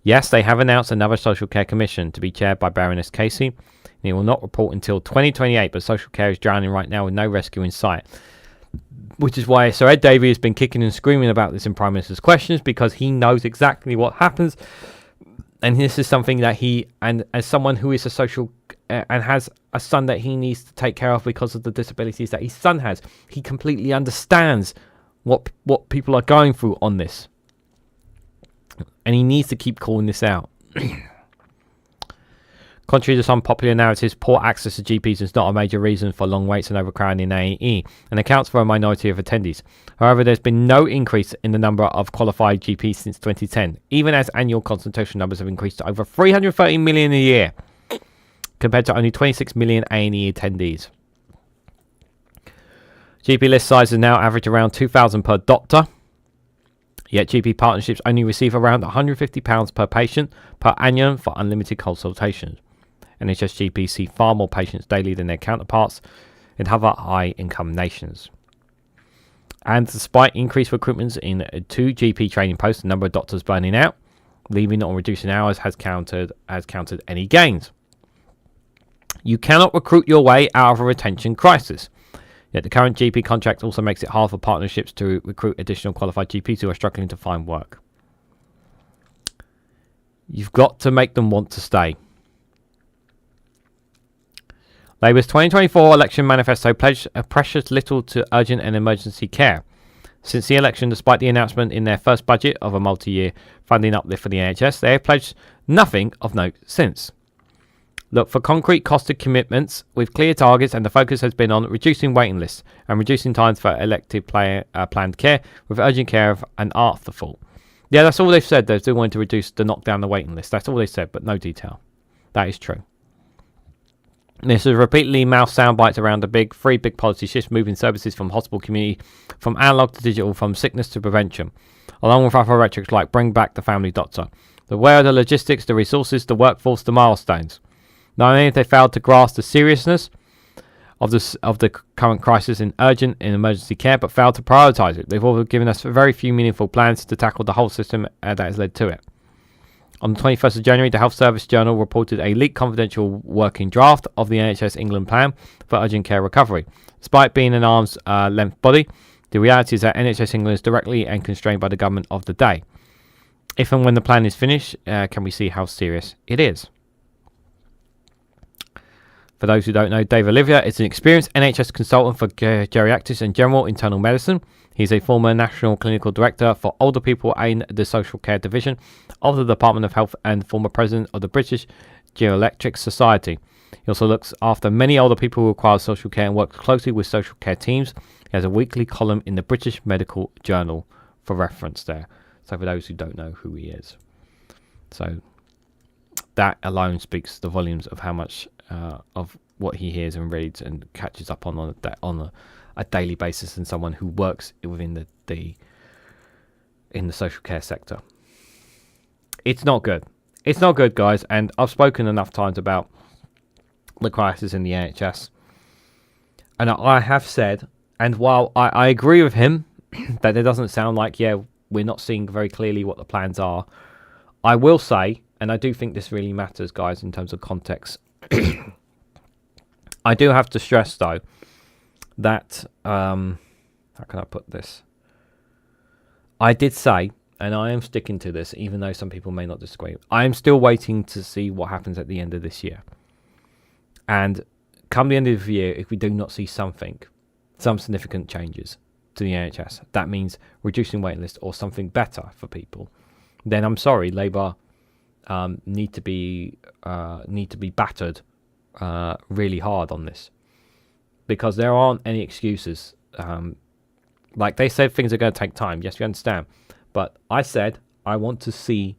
Yes, they have announced another social care commission to be chaired by Baroness Casey, and it will not report until 2028, but social care is drowning right now with no rescue in sight. Which is why Sir Ed Davey has been kicking and screaming about this in Prime Minister's questions, because he knows exactly what happens. And this is something that he, and as someone who is a social and has a son that he needs to take care of because of the disabilities that his son has, he completely understands what people are going through on this. And he needs to keep calling this out. Contrary to some popular narratives, poor access to GPs is not a major reason for long waits and overcrowding in A&E, and accounts for a minority of attendees. However, there's been no increase in the number of qualified GPs since 2010, even as annual consultation numbers have increased to over 330 million a year, compared to only 26 million A&E attendees. GP list sizes now average around 2,000 per doctor, yet GP partnerships only receive around £150 per patient per annum for unlimited consultations. NHS GPs see far more patients daily than their counterparts in other high-income nations. And despite increased recruitments in 2 GP training posts, the number of doctors burning out, leaving or reducing hours has countered any gains. You cannot recruit your way out of a retention crisis. Yet the current GP contract also makes it hard for partnerships to recruit additional qualified GPs who are struggling to find work. You've got to make them want to stay. Labour's 2024 election manifesto pledged precious little to urgent and emergency care. Since the election, despite the announcement in their first budget of a multi-year funding uplift for the NHS, they have pledged nothing of note since. Look for concrete costed commitments with clear targets, and the focus has been on reducing waiting lists and reducing times for elective planned care, with urgent care an afterthought. Yeah, that's all they've said. They're still wanting to knock down the waiting list. That's all they said, but no detail. That is true. This has repeatedly mouthed sound bites around the three big policy shifts, moving services from hospital community, from analog to digital, from sickness to prevention, along with other rhetorics like bring back the family doctor. The where are the logistics, the resources, the workforce, the milestones. Not only have they failed to grasp the seriousness of the current crisis in urgent and emergency care, but failed to prioritise it. They've also given us very few meaningful plans to tackle the whole system that has led to it. On the 21st of January, the Health Service Journal reported a leaked confidential working draft of the NHS England plan for urgent care recovery. Despite being an arm's length body, the reality is that NHS England is directly and constrained by the government of the day. If and when the plan is finished, can we see how serious it is? For those who don't know, Dave Olivia is an experienced NHS consultant for geriatrics and general internal medicine. He's a former National Clinical Director for Older People in the Social Care Division of the Department of Health and former President of the British Geriatric Society. He also looks after many older people who require social care and works closely with social care teams. He has a weekly column in the British Medical Journal for reference there. So for those who don't know who he is. So that alone speaks the volumes of how much of what he hears and reads and catches up on a daily basis, and someone who works within in the social care sector. It's not good. It's not good, guys. And I've spoken enough times about the crisis in the NHS, and I have said, and while I agree with him that it doesn't sound like, we're not seeing very clearly what the plans are, I will say, and I do think this really matters, guys, in terms of context. I do have to stress, though, that how can I put this? I did say, and I am sticking to this, even though some people may not disagree, I am still waiting to see what happens at the end of this year. And come the end of the year, if we do not see some significant changes to the NHS, that means reducing waiting lists or something better for people, then I'm sorry, Labour need to be battered really hard on this, because there aren't any excuses. Like they said, things are going to take time. Yes, we understand. But I said I want to see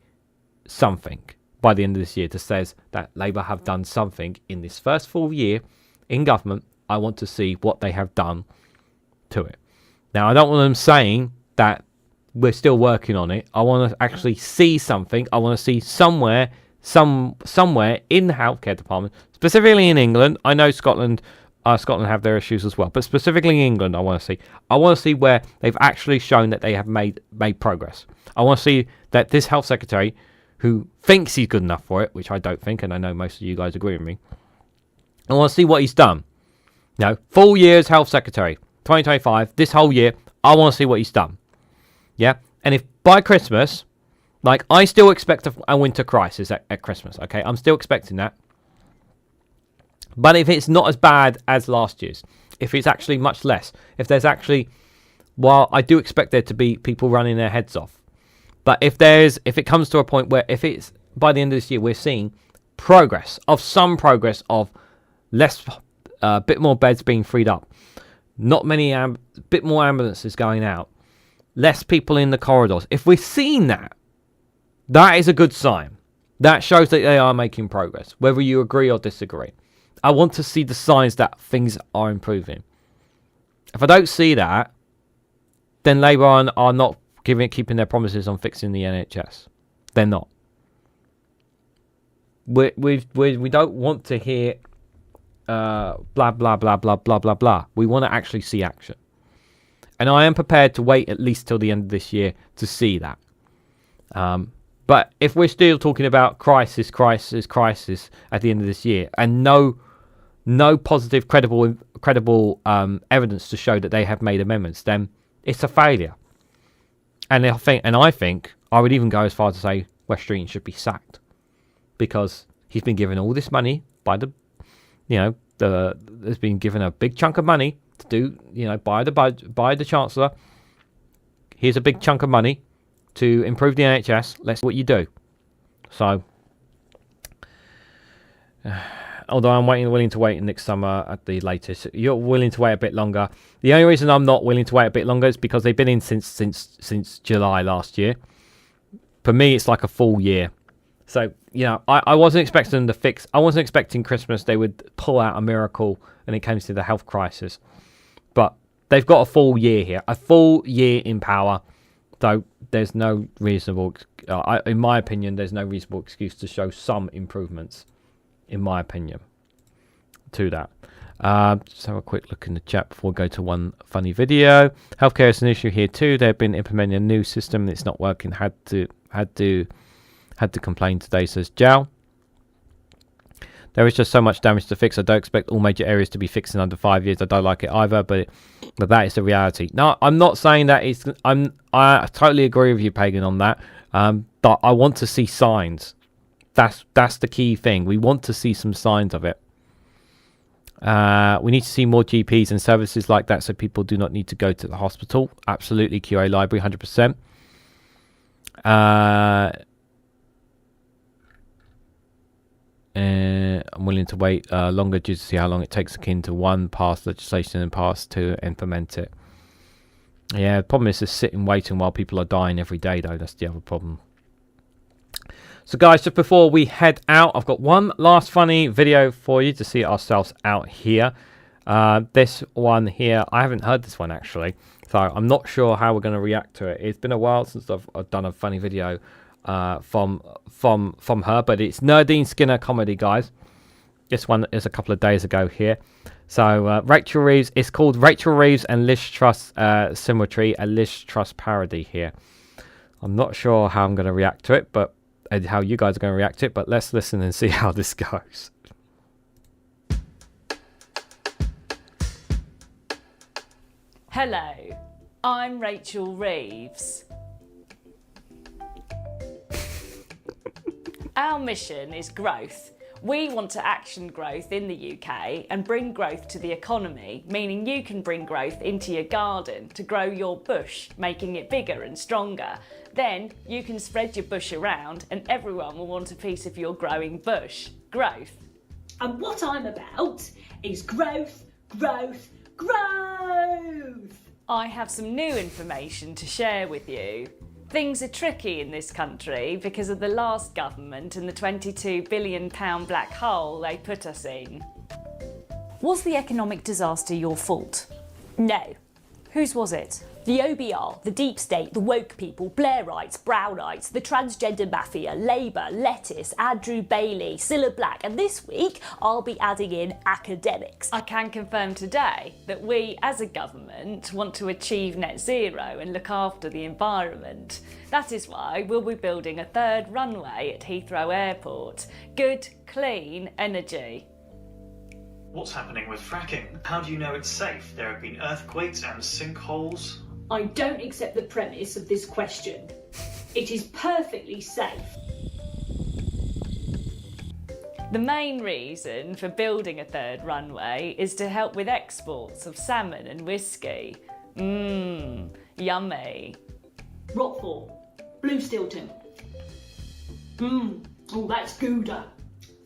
something by the end of this year that says that Labour have done something in this first full year in government. I want to see what they have done to it. Now, I don't want them saying that we're still working on it. I want to actually see something. I want to see somewhere in the healthcare department, specifically in England. I know Scotland have their issues as well, but specifically in England, I want to see where they've actually shown that they have made progress. I want to see that this health secretary, who thinks he's good enough for it, which I don't think, and I know most of you guys agree with me, I want to see what he's done. Full year as health secretary, 2025, this whole year, I want to see what he's done. Yeah, and if by Christmas, like, I still expect a winter crisis at Christmas, okay? I'm still expecting that. But if it's not as bad as last year's, if it's actually much less, if there's actually, while I do expect there to be people running their heads off, but if it comes to a point where, if it's by the end of this year, we're seeing some progress of less, bit more beds being freed up, not many, bit more ambulances going out, less people in the corridors. If we're seeing that, that is a good sign. That shows that they are making progress, whether you agree or disagree. I want to see the signs that things are improving. If I don't see that, then Labour are not keeping their promises on fixing the NHS. They're not. We don't want to hear blah, blah, blah, blah, blah, blah, blah. We want to actually see action. And I am prepared to wait at least till the end of this year to see that. But if we're still talking about crisis at the end of this year, and no positive, credible evidence to show that they have made amendments, then it's a failure. And I think I would even go as far as to say West Streeting should be sacked, because he's been given all this money by there's been given a big chunk of money to do, by the Chancellor. Here's a big chunk of money to improve the NHS. Let's see what you do. So, although I'm willing to wait next summer at the latest, you're willing to wait a bit longer. The only reason I'm not willing to wait a bit longer is because they've been in since July last year. For me, it's like a full year. So, I wasn't expecting them to fix. I wasn't expecting Christmas they would pull out a miracle when it comes to the health crisis. But they've got a full year here, a full year in power. So there's no reasonable, in my opinion, there's no reasonable excuse to show some improvements, in my opinion, to that. Just have a quick look in the chat before we go to one funny video. Healthcare is an issue here too. They've been implementing a new system. It's not working. Had to complain today, says Jal. There is just so much damage to fix. I don't expect all major areas to be fixed in under 5 years. I don't like it either, but that is the reality. No, I'm not saying that I totally agree with you, Pagan, on that. But I want to see signs. That's the key thing. We want to see some signs of it. We need to see more GPs and services like that, so people do not need to go to the hospital. Absolutely, QA Library, 100%. I'm willing to wait longer due to see how long it takes akin to one, pass legislation and pass to implement it. Yeah, the problem is just sitting waiting while people are dying every day, though. That's the other problem. So, guys, just before we head out, I've got one last funny video for you to see ourselves out here. This one here, I haven't heard this one, actually. So I'm not sure how we're going to react to it. It's been a while since I've done a funny video from her, but it's Nerdine Skinner comedy, guys. This one is a couple of days ago here. So Rachel Reeves, it's called Rachel Reeves and Liz Truss Symmetry, a Liz Truss parody here. I'm not sure how I'm going to react to it, but how you guys are going to react to it, but let's listen and see how this goes. Hello, I'm Rachel Reeves. Our mission is growth. We want to action growth in the UK and bring growth to the economy, meaning you can bring growth into your garden to grow your bush, making it bigger and stronger. Then you can spread your bush around and everyone will want a piece of your growing bush. Growth. And what I'm about is growth, growth, growth. I have some new information to share with you. Things are tricky in this country because of the last government and the £22 billion black hole they put us in. Was the economic disaster your fault? No. Whose was it? The OBR, the deep state, the woke people, Blairites, Brownites, the transgender mafia, Labour, Lettuce, Andrew Bailey, Cilla Black, and this week I'll be adding in academics. I can confirm today that we as a government want to achieve net zero and look after the environment. That is why we'll be building a third runway at Heathrow Airport. Good, clean energy. What's happening with fracking? How do you know it's safe? There have been earthquakes and sinkholes. I don't accept the premise of this question. It is perfectly safe. The main reason for building a third runway is to help with exports of salmon and whiskey. Yummy. Rockford, Blue Stilton. Oh, that's Gouda.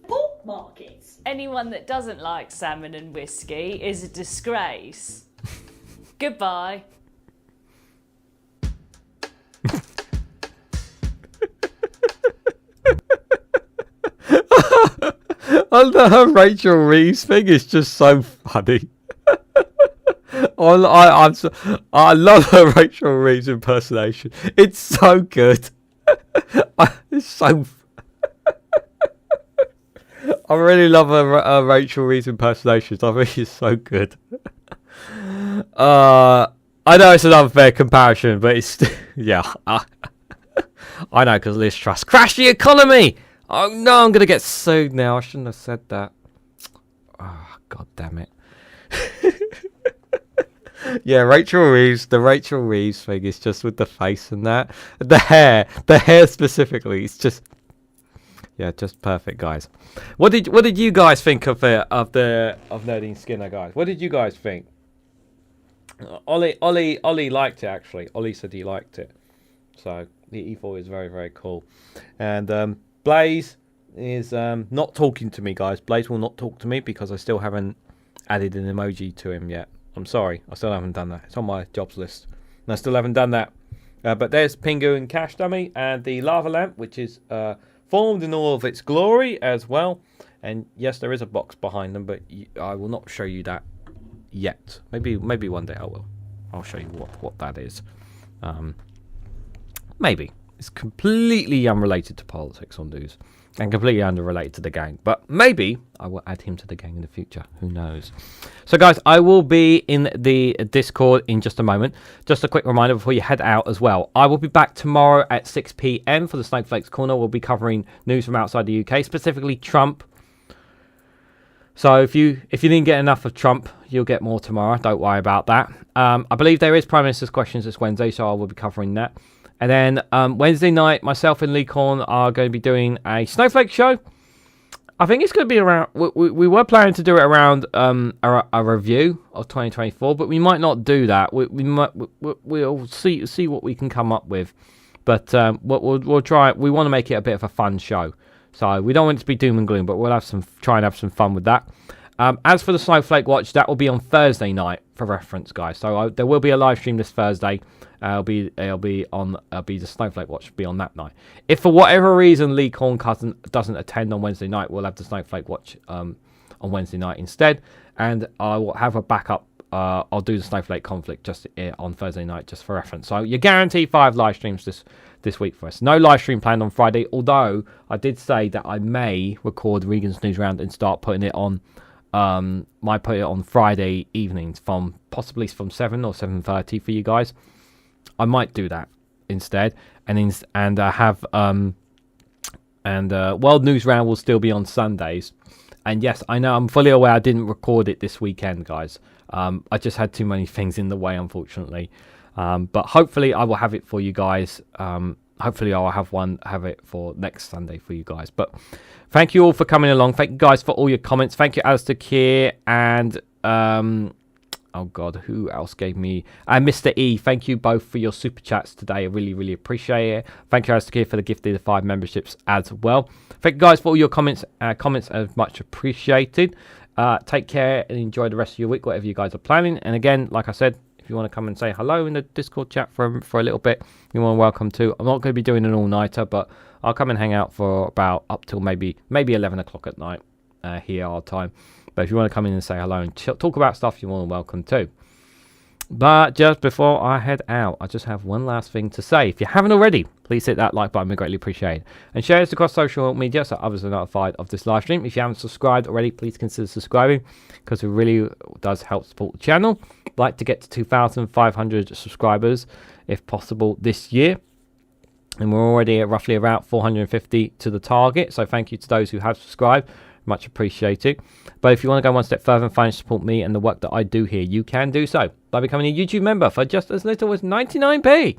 Pork markets. Anyone that doesn't like salmon and whiskey is a disgrace. Goodbye. Her Rachel Reeves thing is just so funny. I love her Rachel Reeves impersonation. It's so good. It's so. I really love her Rachel Reeves impersonations. I think it's so good. I know it's an unfair comparison, but it's yeah. I know, because Liz Truss crashed the economy. Oh no, I'm gonna get sued now. I shouldn't have said that. Oh, god damn it. Yeah, Rachel Reeves. The Rachel Reeves thing is just with the face and that, the hair specifically. It's just. Yeah, just perfect, guys. What did you guys think of Nerdine Skinner, guys? What did you guys think? Ollie liked it, actually. Ollie said he liked it, so he thought it was very, very cool. And Blaze is not talking to me, guys. Blaze will not talk to me because I still haven't added an emoji to him yet. I'm sorry, I still haven't done that. It's on my jobs list, and I still haven't done that. But there's Pingu and Cash Dummy and the lava lamp, which is formed in all of its glory as well. And yes, there is a box behind them, but I will not show you that yet. Maybe one day I will. I'll show you what that is. Maybe. It's completely unrelated to politics on news and completely unrelated to the gang. But maybe I will add him to the gang in the future. Who knows? So, guys, I will be in the Discord in just a moment. Just a quick reminder before you head out as well. I will be back tomorrow at 6 p.m. for the Snowflakes Corner. We'll be covering news from outside the UK, specifically Trump. So if you didn't get enough of Trump, you'll get more tomorrow. Don't worry about that. I believe there is Prime Minister's Questions this Wednesday, so I will be covering that. And then Wednesday night, myself and Lee Corn are going to be doing a Snowflake show. I think it's going to be around. We were planning to do it around a review of 2024, but we might not do that. We'll see what we can come up with. But we'll try. We want to make it a bit of a fun show. So we don't want it to be doom and gloom, but we'll try and have some fun with that. As for the Snowflake Watch, that will be on Thursday night for reference, guys. So there will be a live stream this Thursday. It'll be the Snowflake Watch will be on that night. If for whatever reason Lee Corn doesn't attend on Wednesday night, we'll have the Snowflake Watch on Wednesday night instead, and I will have a backup. I'll do the Snowflake Conflict just on Thursday night, just for reference. So you're guaranteed 5 live streams this week for us. No live stream planned on Friday, although I did say that I may record Regan's News Round and start putting it on. Might put it on Friday evenings possibly from 7 or 7:30 for you guys. I might do that instead, and have World News Round will still be on Sundays. And yes, I know I'm fully aware I didn't record it this weekend, guys. I just had too many things in the way, unfortunately. But hopefully I will have it for you guys. Hopefully I will have it for next Sunday for you guys. But thank you all for coming along. Thank you guys for all your comments. Thank you, Alistair Keir and Oh God, who else gave me? Mr. E, thank you both for your super chats today. I really, really appreciate it. Thank you, Alistair, for the gift of the 5 memberships as well. Thank you guys for all your comments. Comments are much appreciated. Take care and enjoy the rest of your week, whatever you guys are planning. And again, like I said, if you want to come and say hello in the Discord chat for a little bit, you're more welcome to. I'm not going to be doing an all-nighter, but I'll come and hang out for about up till maybe 11 o'clock at night here our time. But if you want to come in and say hello and talk about stuff, you're more than welcome too. But just before I head out, I just have one last thing to say. If you haven't already, please hit that like button. We greatly appreciate it. And share this across social media so others are notified of this live stream. If you haven't subscribed already, please consider subscribing because it really does help support the channel. I'd like to get to 2,500 subscribers if possible this year. And we're already at roughly about 450 to the target. So thank you to those who have subscribed. Much appreciated. But if you want to go one step further and financially support me and the work that I do here, you can do so by becoming a YouTube member for just as little as 99p.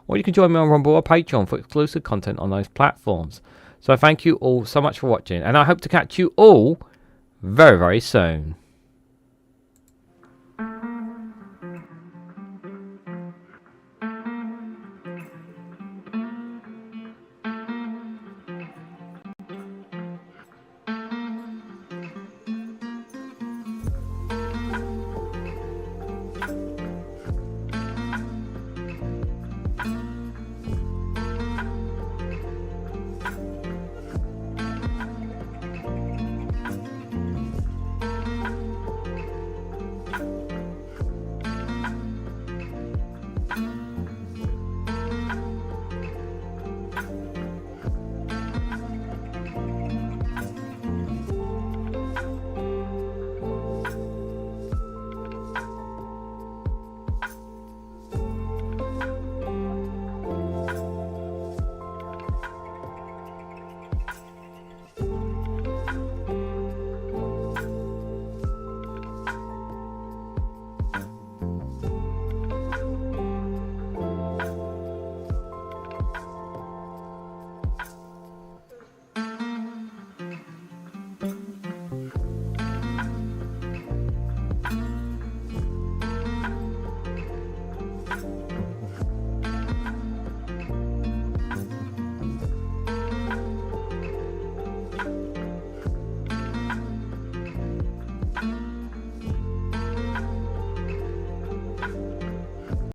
Or you can join me on Rumble or Patreon for exclusive content on those platforms. So thank you all so much for watching, and I hope to catch you all very, very soon.